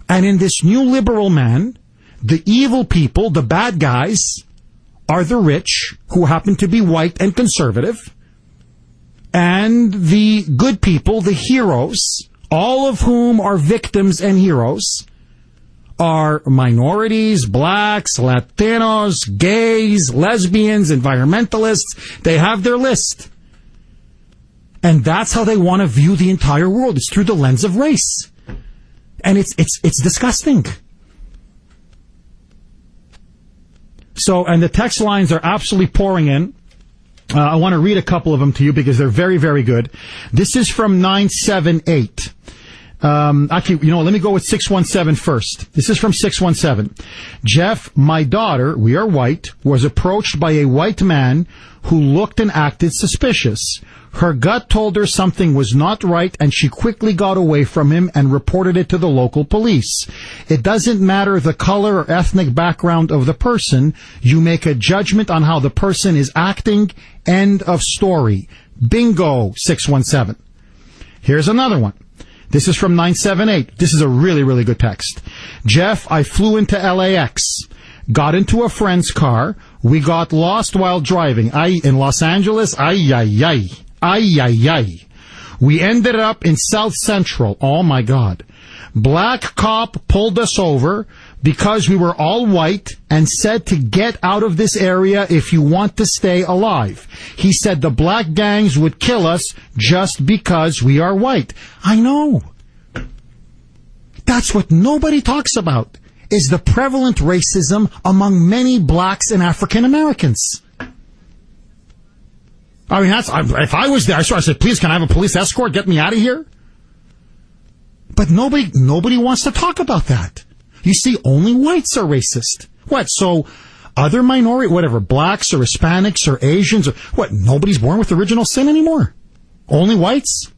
And in this new liberal man, the evil people, the bad guys, are the rich, who happen to be white and conservative, and the good people, the heroes, all of whom are victims and heroes, are minorities, blacks, Latinos, gays, lesbians, environmentalists. They have their list. And that's how they want to view the entire world. It's through the lens of race. And it's disgusting. So, and the text lines are absolutely pouring in. I want to read a couple of them to you because they're very, very good. This is from 978. Actually, let me go with 617 first. This is from 617. Jeff, my daughter, we are white, was approached by a white man who looked and acted suspicious. Her gut told her something was not right, and she quickly got away from him and reported it to the local police. It doesn't matter the color or ethnic background of the person. You make a judgment on how the person is acting. End of story. Bingo, 617. Here's another one. This is from 978. This is a really, really good text. Jeff, I flew into LAX. Got into a friend's car. We got lost while driving. In Los Angeles. Ay. We ended up in South Central. Oh, my God. Black cop pulled us over because we were all white and said to get out of this area if you want to stay alive. He said the black gangs would kill us just because we are white. I know. That's what nobody talks about, is the prevalent racism among many blacks and African Americans. I mean, if I was there, I said, please, can I have a police escort? Get me out of here. But nobody wants to talk about that. You see, only whites are racist. What? So other minority, whatever, blacks or Hispanics or Asians, or what? Nobody's born with original sin anymore. Only whites?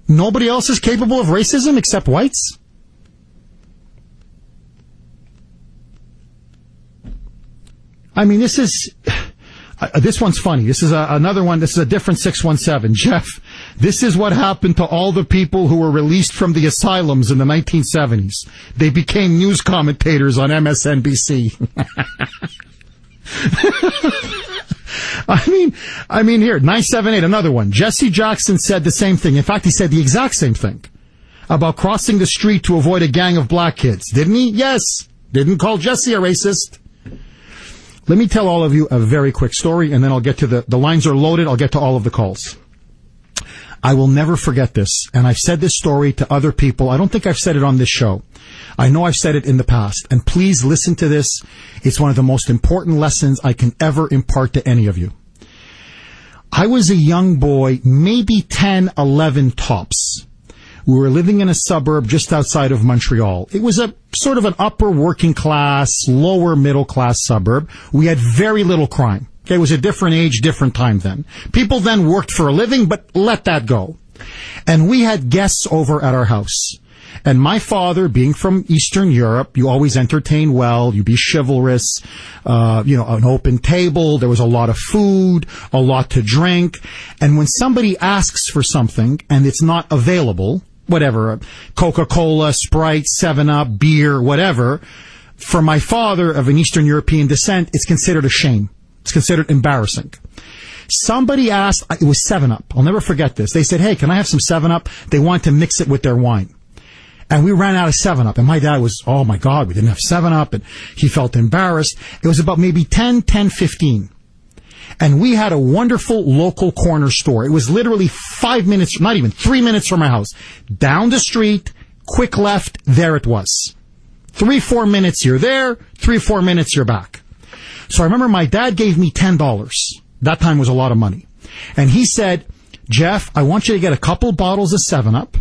Nobody else is capable of racism except whites? I mean, this one's funny. This is another one. This is a different 617. Jeff, this is what happened to all the people who were released from the asylums in the 1970s. They became news commentators on MSNBC. I mean, here, 978, another one. Jesse Jackson said the same thing. In fact, he said the exact same thing about crossing the street to avoid a gang of black kids. Didn't he? Yes. Didn't call Jesse a racist. Let me tell all of you a very quick story, and then I'll get to the lines are loaded. I'll get to all of the calls. I will never forget this, and I've said this story to other people. I don't think I've said it on this show. I know I've said it in the past, and please listen to this. It's one of the most important lessons I can ever impart to any of you. I was a young boy, maybe 10, 11 tops. We were living in a suburb just outside of Montreal. It was a sort of an upper working class, lower middle class suburb. We had very little crime. Okay, it was a different age, different time then. People then worked for a living, but let that go. And we had guests over at our house. And my father, being from Eastern Europe, you always entertain well, you be chivalrous, an open table, there was a lot of food, a lot to drink. And when somebody asks for something and it's not available, whatever, Coca-Cola, Sprite, 7-Up, beer, whatever, for my father of an Eastern European descent, it's considered a shame. It's considered embarrassing. Somebody asked, it was 7-Up. I'll never forget this. They said, hey, can I have some 7-Up? They wanted to mix it with their wine. And we ran out of 7-Up. And my dad was, oh my God, we didn't have 7-Up. And he felt embarrassed. It was about maybe 10:15. And we had a wonderful local corner store. It was literally 5 minutes, not even 3 minutes from our house. Down the street, quick left, there it was. 3-4 minutes you're there, 3-4 minutes you're back. So I remember my dad gave me $10. That time was a lot of money. And he said, Jeff, I want you to get a couple bottles of 7-Up.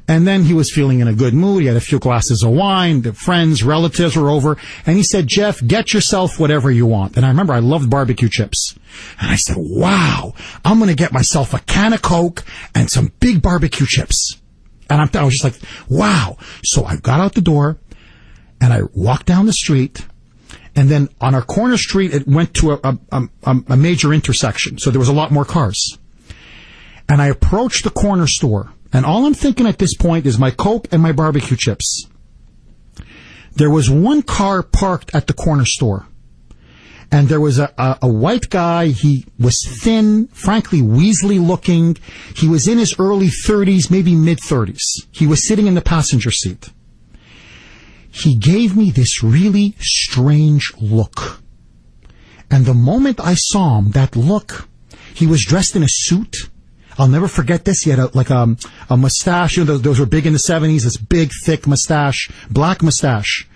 And then he was feeling in a good mood. He had a few glasses of wine. The friends, relatives were over. And he said, Jeff, get yourself whatever you want. And I remember I loved barbecue chips. And I said, wow, I'm going to get myself a can of Coke and some big barbecue chips. And I was just like, wow. So I got out the door and I walked down the street. And then on our corner street, it went to a major intersection. So there was a lot more cars. And I approached the corner store. And all I'm thinking at this point is my Coke and my barbecue chips. There was one car parked at the corner store. And there was a white guy. He was thin, frankly, weaselly looking. He was in his early 30s, maybe mid-30s. He was sitting in the passenger seat. He gave me this really strange look. And the moment I saw him, that look, he was dressed in a suit. I'll never forget this. He had a mustache. You know, those were big in the 70s, this big, thick mustache, black mustache.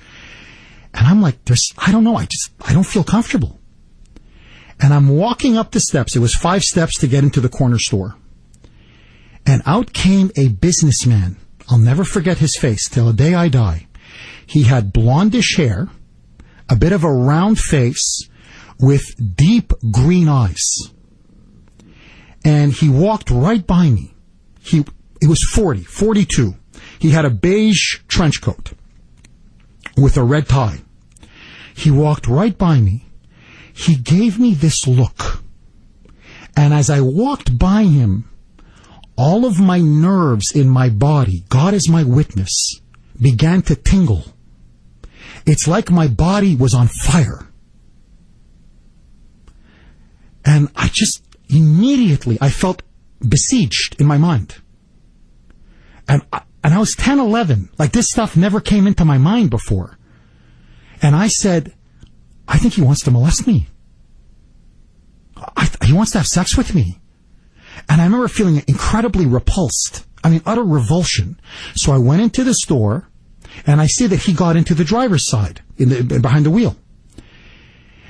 And I'm like, I don't know. I don't feel comfortable. And I'm walking up the steps. It was 5 steps to get into the corner store. And out came a businessman. I'll never forget his face till the day I die. He had blondish hair, a bit of a round face with deep green eyes. And he walked right by me. He was 42. He had a beige trench coat with a red tie. He walked right by me. He gave me this look. And as I walked by him, all of my nerves in my body, God is my witness, began to tingle. It's like my body was on fire. And immediately I felt besieged in my mind. And I was 10, 11. Like, this stuff never came into my mind before. And I said, I think he wants to molest me. He wants to have sex with me. And I remember feeling incredibly repulsed. I mean, utter revulsion. So I went into the store, and I see that he got into the driver's side, behind the wheel.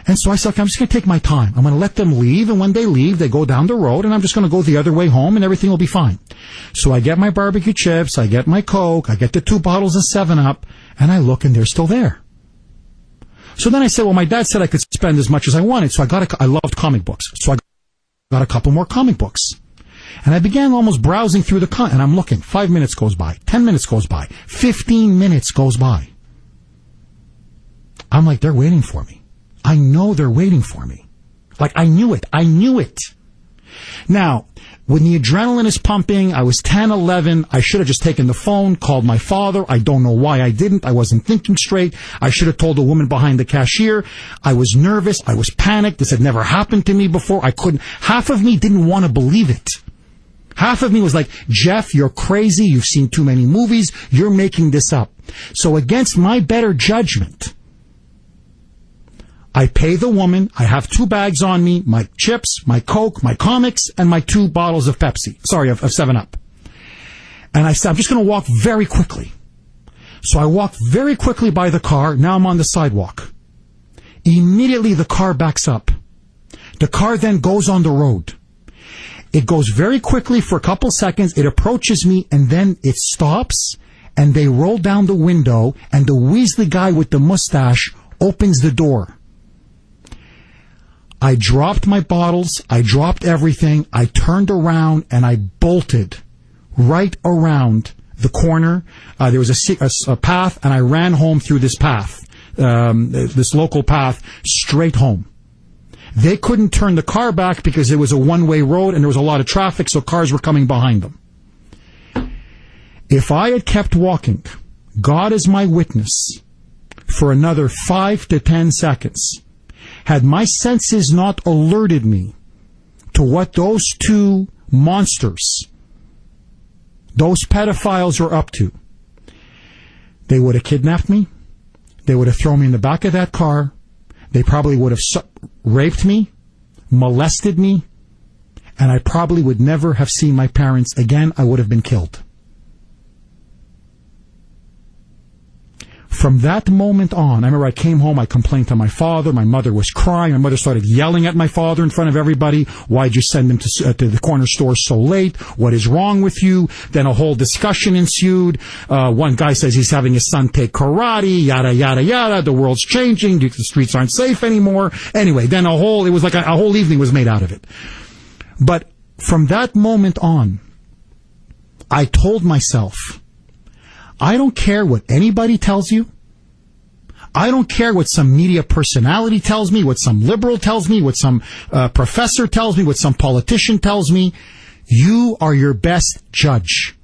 And so I said, okay, I'm just going to take my time. I'm going to let them leave, and when they leave, they go down the road, and I'm just going to go the other way home, and everything will be fine. So I get my barbecue chips, I get my Coke, I get the 2 bottles of 7-Up, and I look, and they're still there. So then I said, well, my dad said I could spend as much as I wanted, so I loved comic books. So I got a couple more comic books. And I began almost browsing through and I'm looking. 5 minutes goes by. 10 minutes goes by. 15 minutes goes by. I'm like, they're waiting for me. I know they're waiting for me. Like, I knew it. I knew it. Now, when the adrenaline is pumping, I was 10, 11. I should have just taken the phone, called my father. I don't know why I didn't. I wasn't thinking straight. I should have told the woman behind the cashier. I was nervous. I was panicked. This had never happened to me before. Half of me didn't want to believe it. Half of me was like, Jeff, you're crazy. You've seen too many movies. You're making this up. So against my better judgment, I pay the woman. I have 2 bags on me, my chips, my Coke, my comics, and my 2 bottles of Pepsi. Sorry, of 7-Up. And I said, I'm just going to walk very quickly. So I walked very quickly by the car. Now I'm on the sidewalk. Immediately the car backs up. The car then goes on the road. It goes very quickly for a couple seconds. It approaches me, and then it stops, and they roll down the window, and the Weasley guy with the mustache opens the door. I dropped my bottles. I dropped everything. I turned around, and I bolted right around the corner. There was a path, and I ran home through this path, this local path, straight home. They couldn't turn the car back because it was a one-way road and there was a lot of traffic, so cars were coming behind them. If I had kept walking, God is my witness, for another 5 to 10 seconds, had my senses not alerted me to what those 2 monsters, those pedophiles are up to, they would have kidnapped me. They would have thrown me in the back of that car. They probably would have raped me, molested me, and I probably would never have seen my parents again. I would have been killed. From that moment on, I remember I came home, I complained to my father, my mother was crying, my mother started yelling at my father in front of everybody. Why'd you send him to the corner store so late? What is wrong with you? Then a whole discussion ensued. One guy says he's having his son take karate, yada, yada, yada. The world's changing. The streets aren't safe anymore. Anyway, then it was like a whole evening was made out of it. But from that moment on, I told myself, I don't care what anybody tells you. I don't care what some media personality tells me, what some liberal tells me, what some professor tells me, what some politician tells me. You are your best judge.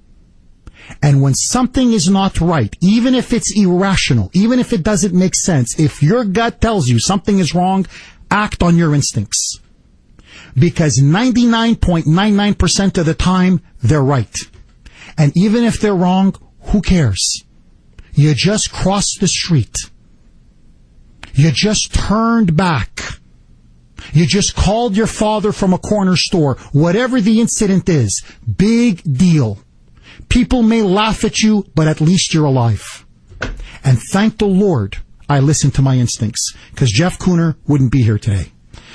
And when something is not right, even if it's irrational, even if it doesn't make sense, if your gut tells you something is wrong, act on your instincts. Because 99.99% of the time, they're right. And even if they're wrong, who cares? You just crossed the street. You just turned back. You just called your father from a corner store. Whatever the incident is, big deal. People may laugh at you, but at least you're alive. And thank the Lord I listened to my instincts, because Jeff Kuhner wouldn't be here today.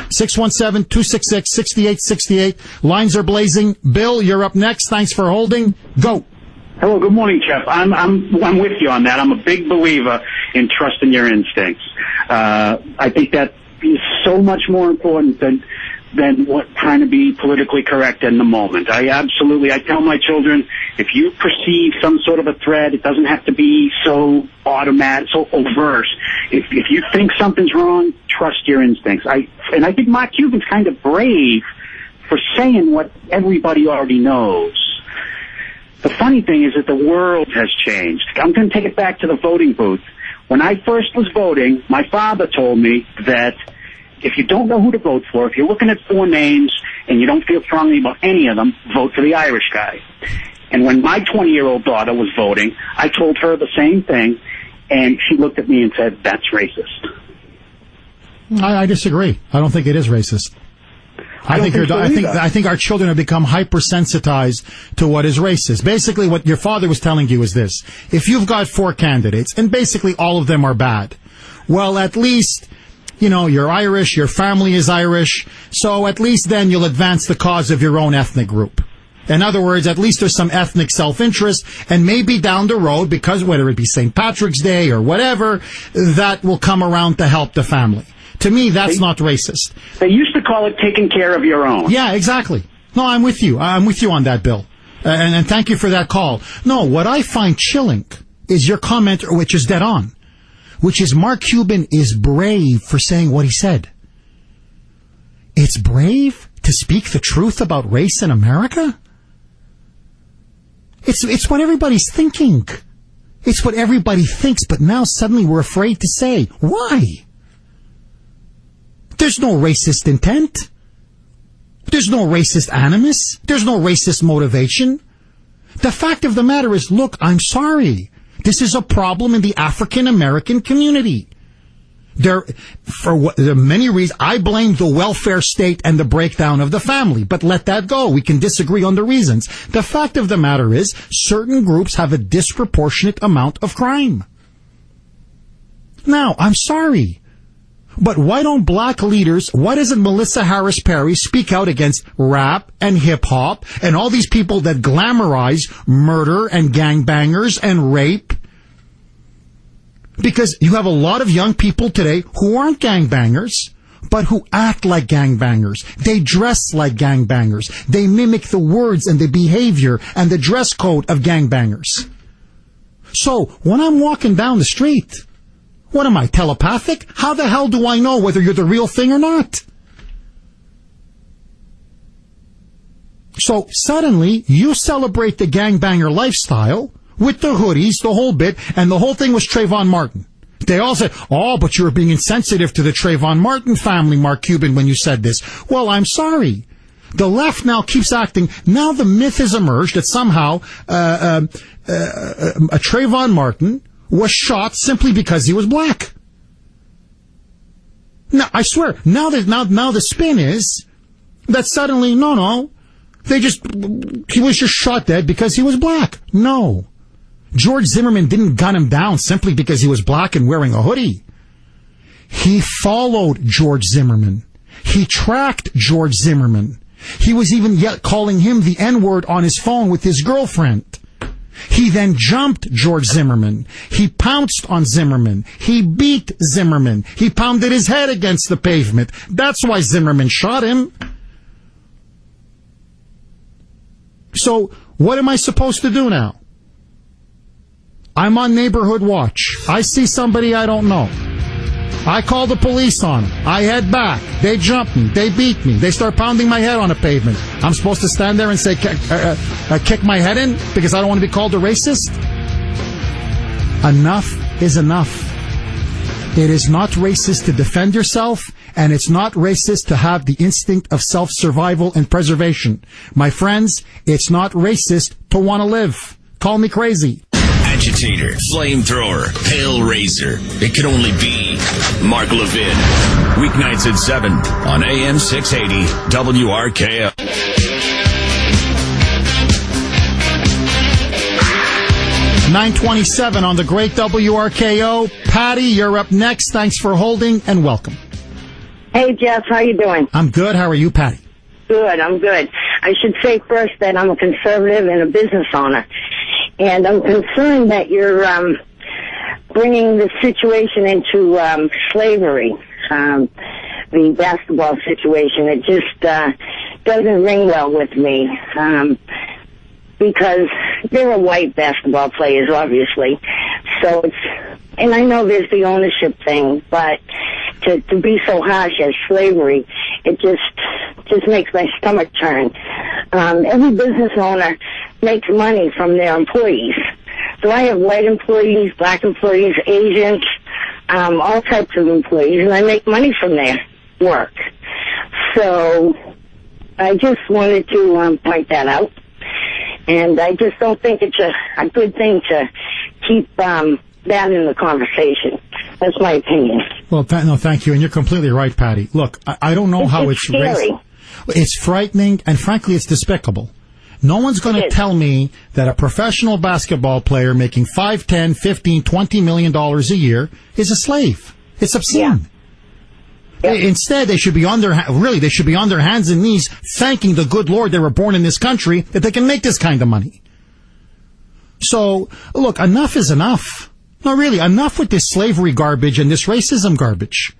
617-266-6868. Lines are blazing. Bill, you're up next. Thanks for holding. Go. Hello, good morning, Jeff. I'm with you on that. I'm a big believer in trusting your instincts. I think that is so much more important than what trying to be politically correct in the moment. I tell my children, if you perceive some sort of a threat, it doesn't have to be so automatic, so overt. If you think something's wrong, trust your instincts. I think Mark Cuban's kind of brave for saying what everybody already knows. The funny thing is that the world has changed. I'm going to take it back to the voting booth. When I first was voting, my father told me that if you don't know who to vote for, if you're looking at 4 names and you don't feel strongly about any of them, vote for the Irish guy. And when my 20-year-old daughter was voting, I told her the same thing, and she looked at me and said, that's racist. I disagree. I don't think it is racist. I think our children have become hypersensitized to what is racist. Basically, what your father was telling you is this. If you've got 4 candidates, and basically all of them are bad, well, at least, you're Irish, your family is Irish, so at least then you'll advance the cause of your own ethnic group. In other words, at least there's some ethnic self-interest, and maybe down the road, because whether it be St. Patrick's Day or whatever, that will come around to help the family. To me, that's not racist. They used to call it taking care of your own. Yeah, exactly. No, I'm with you. I'm with you on that, Bill. And thank you for that call. No, what I find chilling is your comment, which is dead on, which is Mark Cuban is brave for saying what he said. It's brave to speak the truth about race in America? It's what everybody's thinking. It's what everybody thinks, but now suddenly we're afraid to say. Why? There's no racist intent. There's no racist animus. There's no racist motivation. The fact of the matter is, look, I'm sorry. This is a problem in the African American community. There are many reasons. I blame the welfare state and the breakdown of the family, but let that go. We can disagree on the reasons. The fact of the matter is, certain groups have a disproportionate amount of crime. Now, I'm sorry, but why don't black leaders, why doesn't Melissa Harris Perry speak out against rap and hip-hop and all these people that glamorize murder and gangbangers and rape? Because you have a lot of young people today who aren't gangbangers, but who act like gangbangers. They dress like gangbangers. They mimic the words and the behavior and the dress code of gangbangers. So, when I'm walking down the street, what am I, telepathic? How the hell do I know whether you're the real thing or not? So, suddenly, you celebrate the gangbanger lifestyle with the hoodies, the whole bit, and the whole thing was Trayvon Martin. They all said, oh, but you were being insensitive to the Trayvon Martin family, Mark Cuban, when you said this. Well, I'm sorry. The left now keeps acting. Now the myth has emerged that somehow a Trayvon Martin was shot simply because he was black. Now, I swear, now the spin is that suddenly, no, he was just shot dead because he was black. No. George Zimmerman didn't gun him down simply because he was black and wearing a hoodie. He followed George Zimmerman. He tracked George Zimmerman. He was even yet calling him the N-word on his phone with his girlfriend. He then jumped George Zimmerman. He pounced on Zimmerman. He beat Zimmerman. He pounded his head against the pavement. That's why Zimmerman shot him. So, what am I supposed to do now? I'm on neighborhood watch. I see somebody I don't know. I call the police on them. I head back. They jump me. They beat me. They start pounding my head on a pavement. I'm supposed to stand there and say, kick my head in because I don't want to be called a racist? Enough is enough. It is not racist to defend yourself, and it's not racist to have the instinct of self-survival and preservation. My friends, it's not racist to want to live. Call me crazy. Agitator, flamethrower, pale razor. It could only be Mark Levin. Weeknights at 7 on AM 680 WRKO. .927 on the great WRKO. Patty, you're up next. Thanks for holding and welcome. Hey, Jeff, how you doing? I'm good. How are you, Patty? Good, I'm good. I should say first that I'm a conservative and a business owner. And I'm concerned that you're bringing the situation into slavery, the basketball situation. It just doesn't ring well with me because there are white basketball players, obviously. So and I know there's the ownership thing, but to be so harsh as slavery, it just makes my stomach turn. Every business owner makes money from their employees. So I have white employees, black employees, Asians, all types of employees, and I make money from there. work. So I just wanted to point that out. And I just don't think it's a good thing to keep that in the conversation. That's my opinion. Well, no, thank you. And you're completely right, Patty. Look, I don't know how it's scary. It's frightening, and frankly, it's despicable. No one's going to tell me that a professional basketball player making $5, $10, $15, $20 million a year is a slave. It's obscene. Yeah. Instead, they should be on their hands and knees thanking the good Lord they were born in this country that they can make this kind of money. So, look, enough is enough. No, really, enough with this slavery garbage and this racism garbage.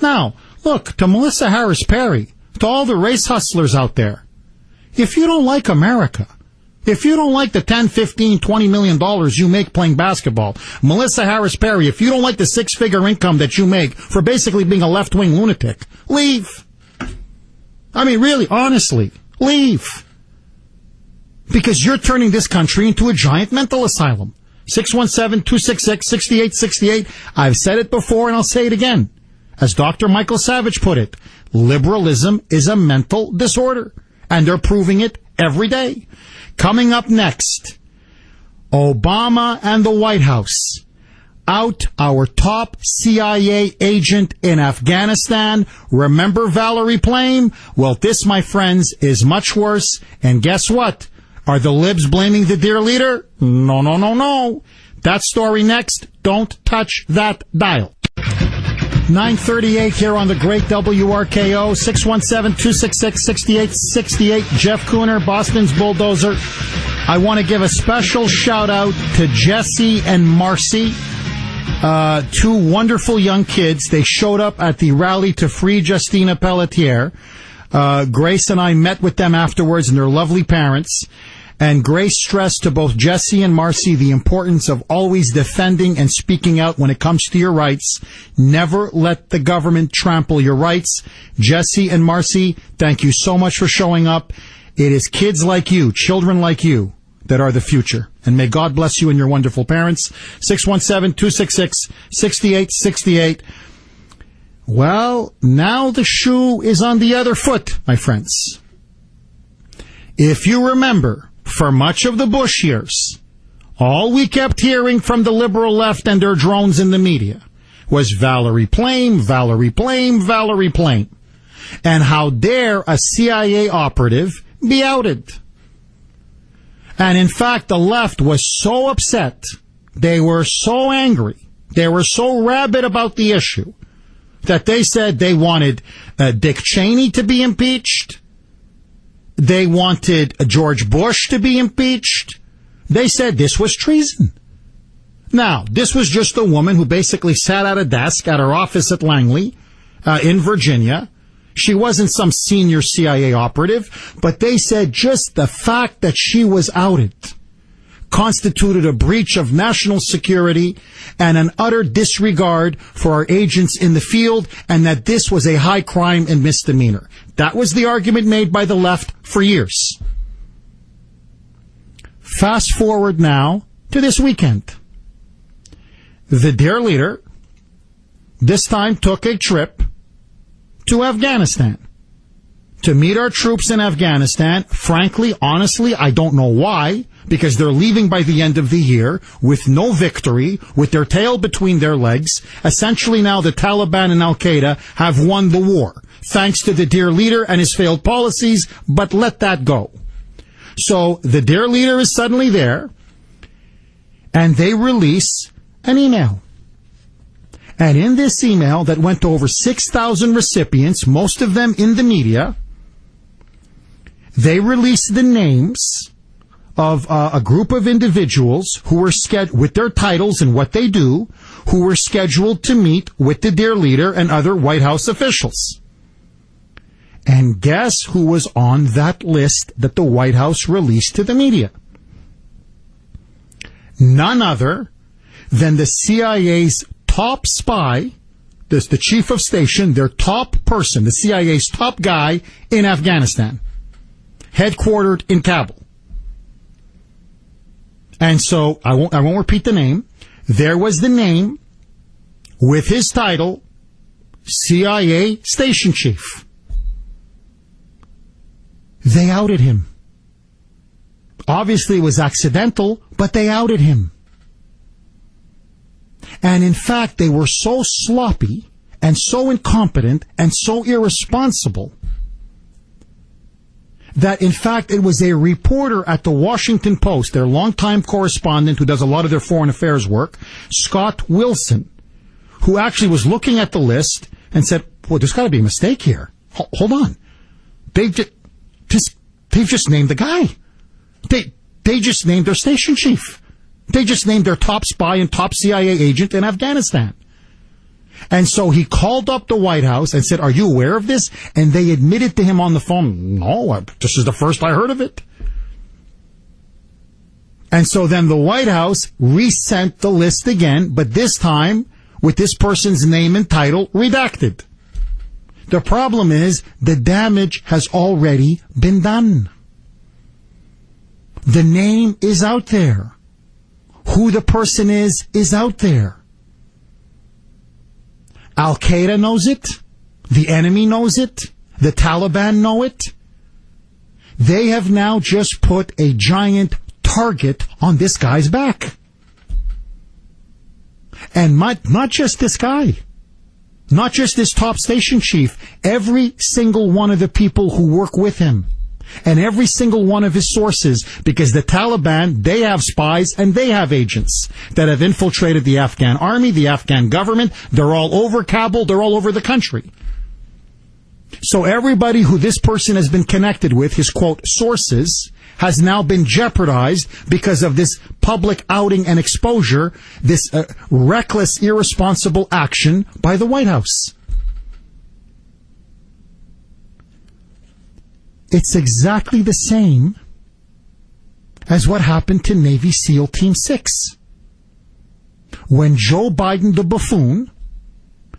Now, look, to Melissa Harris Perry, to all the race hustlers out there, if you don't like America, if you don't like the $10, $15, $20 million you make playing basketball, Melissa Harris Perry, if you don't like the six-figure income that you make for basically being a left-wing lunatic, leave. I mean, really, honestly, leave. Because you're turning this country into a giant mental asylum. 617-266-6868. I've said it before and I'll say it again. As Dr. Michael Savage put it, liberalism is a mental disorder. And they're proving it every day. Coming up next, Obama and the White House. Out our top CIA agent in Afghanistan. Remember Valerie Plame? Well, this, my friends, is much worse. And guess what? Are the libs blaming the dear leader? No, no, no, no. That story next. Don't touch that dial. 9:38 here on the great WRKO, 617-266-6868. Jeff Kuhner, Boston's bulldozer. I want to give a special shout out to Jesse and Marcy, two wonderful young kids. They showed up at the rally to free Justina Pelletier. Grace and I met with them afterwards and their lovely parents. And Grace stressed to both Jesse and Marcy the importance of always defending and speaking out when it comes to your rights. Never let the government trample your rights. Jesse and Marcy, thank you so much for showing up. It is kids like you, children like you, that are the future. And may God bless you and your wonderful parents. 617-266-6868. Well, now the shoe is on the other foot, my friends. If you remember, for much of the Bush years, all we kept hearing from the liberal left and their drones in the media was Valerie Plame, Valerie Plame, Valerie Plame. And how dare a CIA operative be outed? And in fact, the left was so upset, they were so angry, they were so rabid about the issue, that they said they wanted Dick Cheney to be impeached. They wanted George Bush to be impeached. They said this was treason. Now, this was just a woman who basically sat at a desk at her office at Langley in Virginia. She wasn't some senior CIA operative, but they said just the fact that she was outed constituted a breach of national security and an utter disregard for our agents in the field, and that this was a high crime and misdemeanor. That was the argument made by the left for years. Fast forward now to this weekend. The dear leader this time took a trip to Afghanistan to meet our troops in Afghanistan. Frankly, honestly, I don't know why, because they're leaving by the end of the year with no victory, with their tail between their legs. Essentially now the Taliban and Al-Qaeda have won the war, thanks to the dear leader and his failed policies, but let that go. So the dear leader is suddenly there, and they release an email. And in this email that went to over 6,000 recipients, most of them in the media, they released the names of a group of individuals who were with their titles and what they do, who were scheduled to meet with the dear leader and other White House officials. And guess who was on that list that the White House released to the media? None other than the CIA's top spy, the chief of station, their top person, the CIA's top guy in Afghanistan, headquartered in Kabul. And so I won't repeat the name. There was the name with his title, CIA station chief. They outed him. Obviously, it was accidental, but they outed him. And in fact, they were so sloppy and so incompetent and so irresponsible that, in fact, it was a reporter at the Washington Post, their longtime correspondent who does a lot of their foreign affairs work, Scott Wilson, who actually was looking at the list and said, well, there's got to be a mistake here. Hold on. They've just named the guy. They just named their station chief. They just named their top spy and top CIA agent in Afghanistan. And so he called up the White House and said, are you aware of this? And they admitted to him on the phone, no, this is the first I heard of it. And so then the White House resent the list again, but this time with this person's name and title redacted. The problem is the damage has already been done. The name is out there. Who the person is out there. Al-Qaeda knows it. The enemy knows it. The Taliban know it. They have now just put a giant target on this guy's back. And not just this guy. Not just this top station chief. Every single one of the people who work with him. And every single one of his sources, because the Taliban, they have spies and they have agents that have infiltrated the Afghan army, the Afghan government. They're all over Kabul. They're all over the country. So everybody who this person has been connected with, his quote, sources, has now been jeopardized because of this public outing and exposure, this reckless, irresponsible action by the White House. It's exactly the same as what happened to Navy SEAL Team 6. When Joe Biden, the buffoon,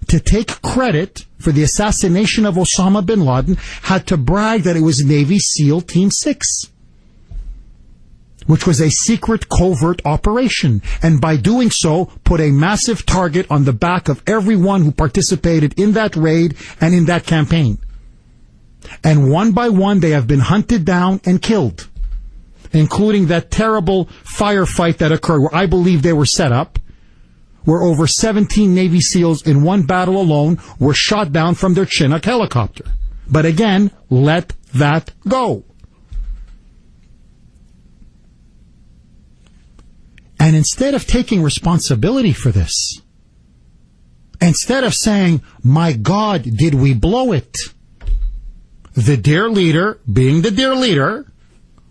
to take credit for the assassination of Osama bin Laden, had to brag that it was Navy SEAL Team 6, which was a secret covert operation, and by doing so, put a massive target on the back of everyone who participated in that raid and in that campaign. And one by one, they have been hunted down and killed, including that terrible firefight that occurred where I believe they were set up, where over 17 Navy SEALs in one battle alone were shot down from their Chinook helicopter. But again, let that go. And instead of taking responsibility for this, instead of saying, my God, did we blow it? The dear leader, being the dear leader,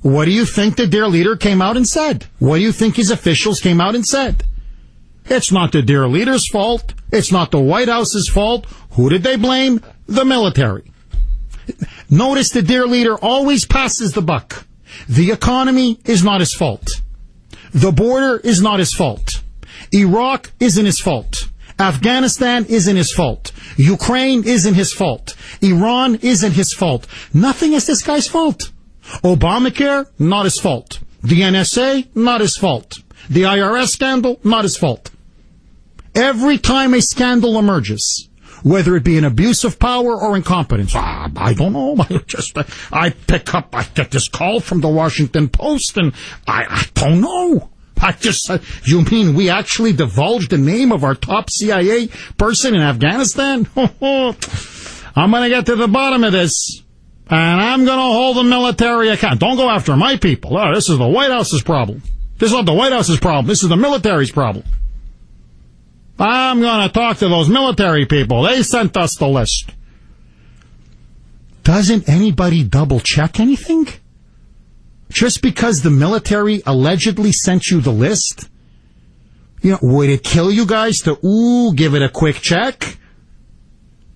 what do you think the dear leader came out and said? What do you think his officials came out and said? It's not the dear leader's fault. It's not the White House's fault. Who did they blame? The military. Notice the dear leader always passes the buck. The economy is not his fault. The border is not his fault. Iraq isn't his fault. Afghanistan isn't his fault. Ukraine isn't his fault. Iran isn't his fault. Nothing is this guy's fault. Obamacare, not his fault. The NSA, not his fault. The IRS scandal, not his fault. Every time a scandal emerges, whether it be an abuse of power or incompetence, I don't know. I get this call from the Washington Post, and I don't know. You mean we actually divulged the name of our top CIA person in Afghanistan? I'm going to get to the bottom of this, and I'm going to hold the military account. Don't go after my people. Oh, this is the White House's problem. This is not the White House's problem. This is the military's problem. I'm going to talk to those military people. They sent us the list. Doesn't anybody double check anything? Just because the military allegedly sent you the list, would it kill you guys to, give it a quick check?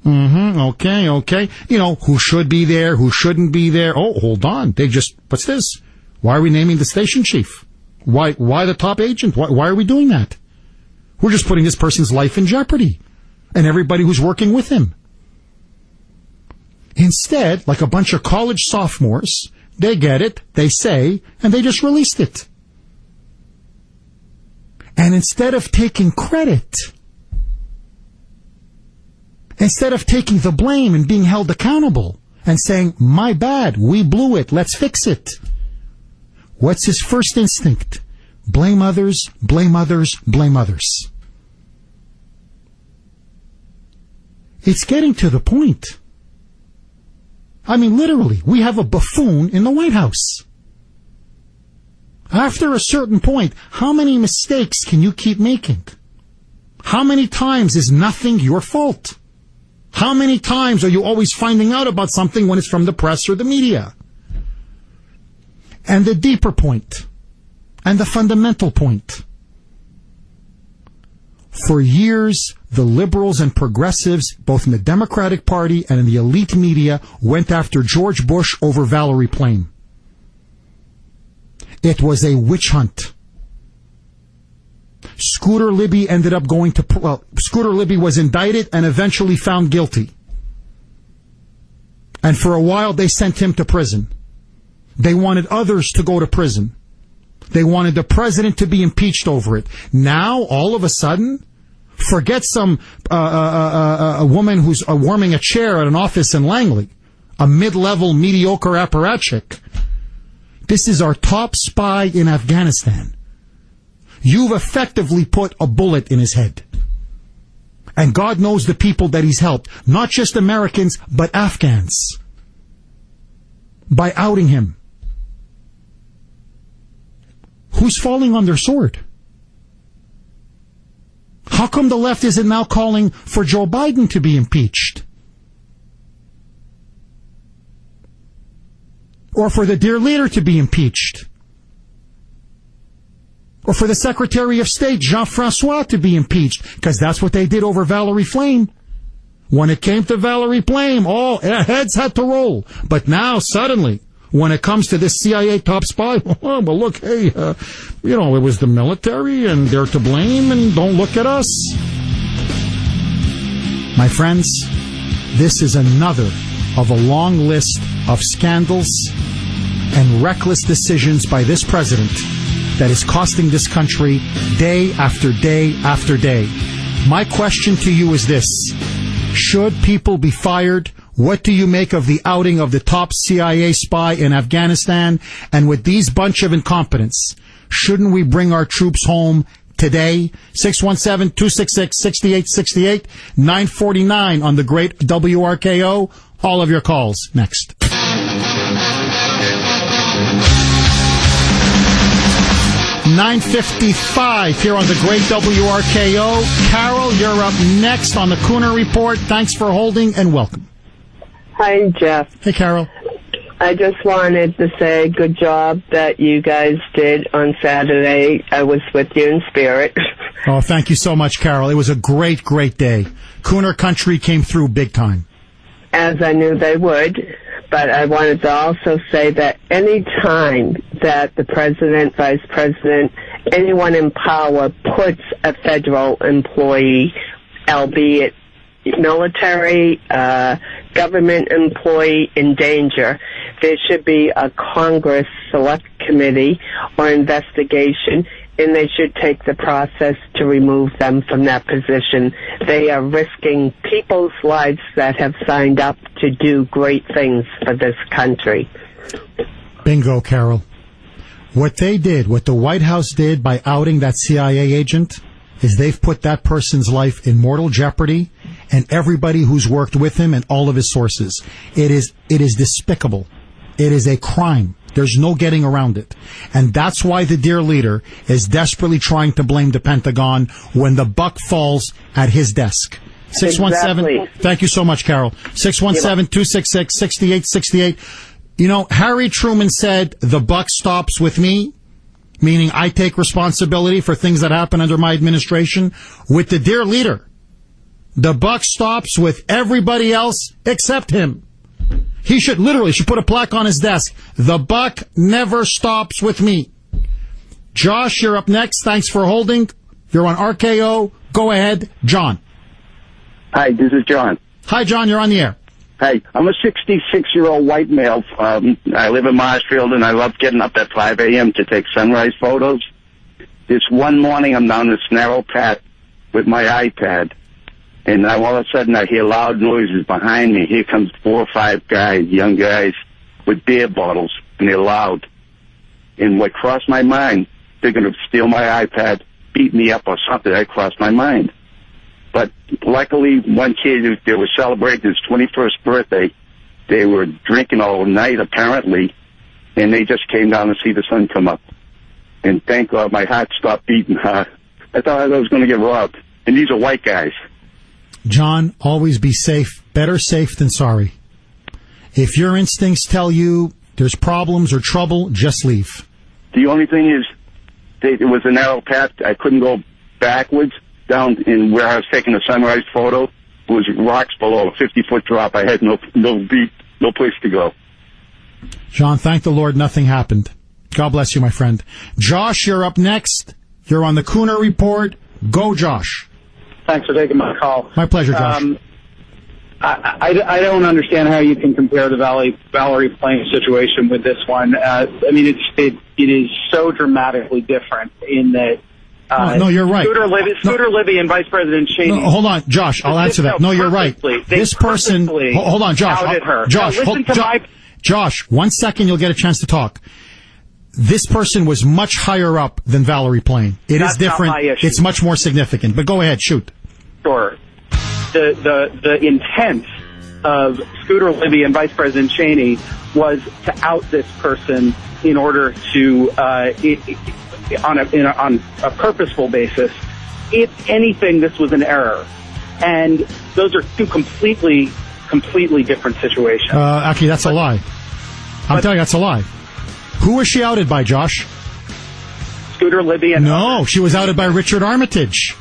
Okay. Who should be there, who shouldn't be there. Oh, hold on. What's this? Why are we naming the station chief? Why the top agent? Why are we doing that? We're just putting this person's life in jeopardy and everybody who's working with him. Instead, like a bunch of college sophomores, they get it, they say, and they just released it. And instead of taking credit, Instead of taking the blame and being held accountable and saying, my bad, we blew it, let's fix it. What's his first instinct? Blame others, blame others, blame others. It's getting to the point. I mean, literally, we have a buffoon in the White House. After a certain point, how many mistakes can you keep making? How many times is nothing your fault? How many times are you always finding out about something when it's from the press or the media? And the deeper point, and the fundamental point. For years, the liberals and progressives, both in the Democratic Party and in the elite media, went after George Bush over Valerie Plame. It was a witch hunt. Scooter Libby ended up going to, Scooter Libby was indicted and eventually found guilty. And for a while, they sent him to prison. They wanted others to go to prison. They wanted the president to be impeached over it. Now, all of a sudden, forget some a woman who's warming a chair at an office in Langley, a mid-level mediocre apparatchik. This is our top spy in Afghanistan. You've effectively put a bullet in his head. And God knows the people that he's helped, not just Americans, but Afghans, by outing him. Who's falling on their sword? How come the left isn't now calling for Joe Biden to be impeached? Or for the dear leader to be impeached? Or for the Secretary of State, Jean-Francois, to be impeached? Because that's what they did over Valerie Plame. When it came to Valerie Plame, all heads had to roll. But now, suddenly, when it comes to this CIA top spy, well, look, hey, it was the military, and they're to blame, and don't look at us. My friends, this is another of a long list of scandals and reckless decisions by this president that is costing this country day after day after day. My question to you is this. Should people be fired? What do you make of the outing of the top CIA spy in Afghanistan? And with these bunch of incompetents, shouldn't we bring our troops home today? 617-266-6868, 949 on the great WRKO. All of your calls next. 9:55 here on the great WRKO. Carol, you're up next on the Kuhner Report. Thanks for holding and welcome. Hi, Jeff. Hey, Carol. I just wanted to say good job that you guys did on Saturday. I was with you in spirit. Oh, thank you so much, Carol. It was a great, great day. Kuhner Country came through big time. As I knew they would. But I wanted to also say that any time that the president, vice president, anyone in power puts a federal employee, albeit military, government employee, in danger, there should be a Congress select committee or investigation, and they should take the process to remove them from that position. They are risking people's lives that have signed up to do great things for this country. Bingo, Carol. What they did, what the White House did by outing that CIA agent, is they've put that person's life in mortal jeopardy, and everybody who's worked with him and all of his sources. It is despicable. It is a crime. There's no getting around it. And that's why the dear leader is desperately trying to blame the Pentagon when the buck falls at his desk. 617. Exactly. Thank you so much, Carol. 617-266-6868. You know, Harry Truman said, the buck stops with me, meaning I take responsibility for things that happen under my administration. With the dear leader, the buck stops with everybody else except him. He should put a plaque on his desk. The buck never stops with me. Josh, you're up next. Thanks for holding. You're on RKO. Go ahead, John. Hi, this is John. Hi, John. You're on the air. Hey, I'm a 66-year-old white male. I live in Marshfield, and I love getting up at 5 a.m. to take sunrise photos. This one morning, I'm down this narrow path with my iPad, And all of a sudden, I hear loud noises behind me. Here comes 4 or 5 guys, young guys, with beer bottles, and they're loud. And what crossed my mind, they're going to steal my iPad, beat me up or something. That crossed my mind. But luckily, one kid, they were celebrating his 21st birthday. They were drinking all night, apparently, and they just came down to see the sun come up. And thank God my heart stopped beating. I thought I was going to get robbed. And these are white guys. John, always be safe. Better safe than sorry. If your instincts tell you there's problems or trouble, just leave. The only thing is, it was a narrow path. I couldn't go backwards down in where I was taking the sunrise photo. It was rocks below, a 50-foot drop. I had no place to go. John, thank the Lord nothing happened. God bless you, my friend. Josh, you're up next. You're on the Kuhner Report. Go, Josh. Thanks for taking my call. My pleasure, Josh. I don't understand how you can compare the Valerie Plame situation with this one. I mean, it is so dramatically different in that. No, you're right. Scooter Libby and Vice President Cheney. No, hold on, Josh. I'll answer that. No, you're right. This person. Hold on, Josh. Outed her. Josh, 1 second, you'll get a chance to talk. This person was much higher up than Valerie Plame. That's different. Not my issue. It's much more significant. But go ahead, shoot. Sure. The intent of Scooter Libby and Vice President Cheney was to out this person in order to, on a purposeful basis. If anything, this was an error, and those are two completely different situations. Actually, that's a lie. I'm telling you, that's a lie. Who was she outed by, Josh? Scooter Libby and... No, she was outed by Richard Armitage.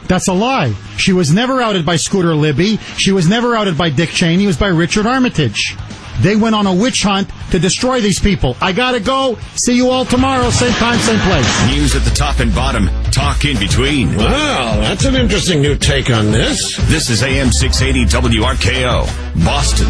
That's a lie. She was never outed by Scooter Libby. She was never outed by Dick Cheney. It was by Richard Armitage. They went on a witch hunt to destroy these people. I gotta go. See you all tomorrow, same time, same place. News at the top and bottom. Talk in between. Wow, that's an interesting new take on this. This is AM 680 WRKO, Boston.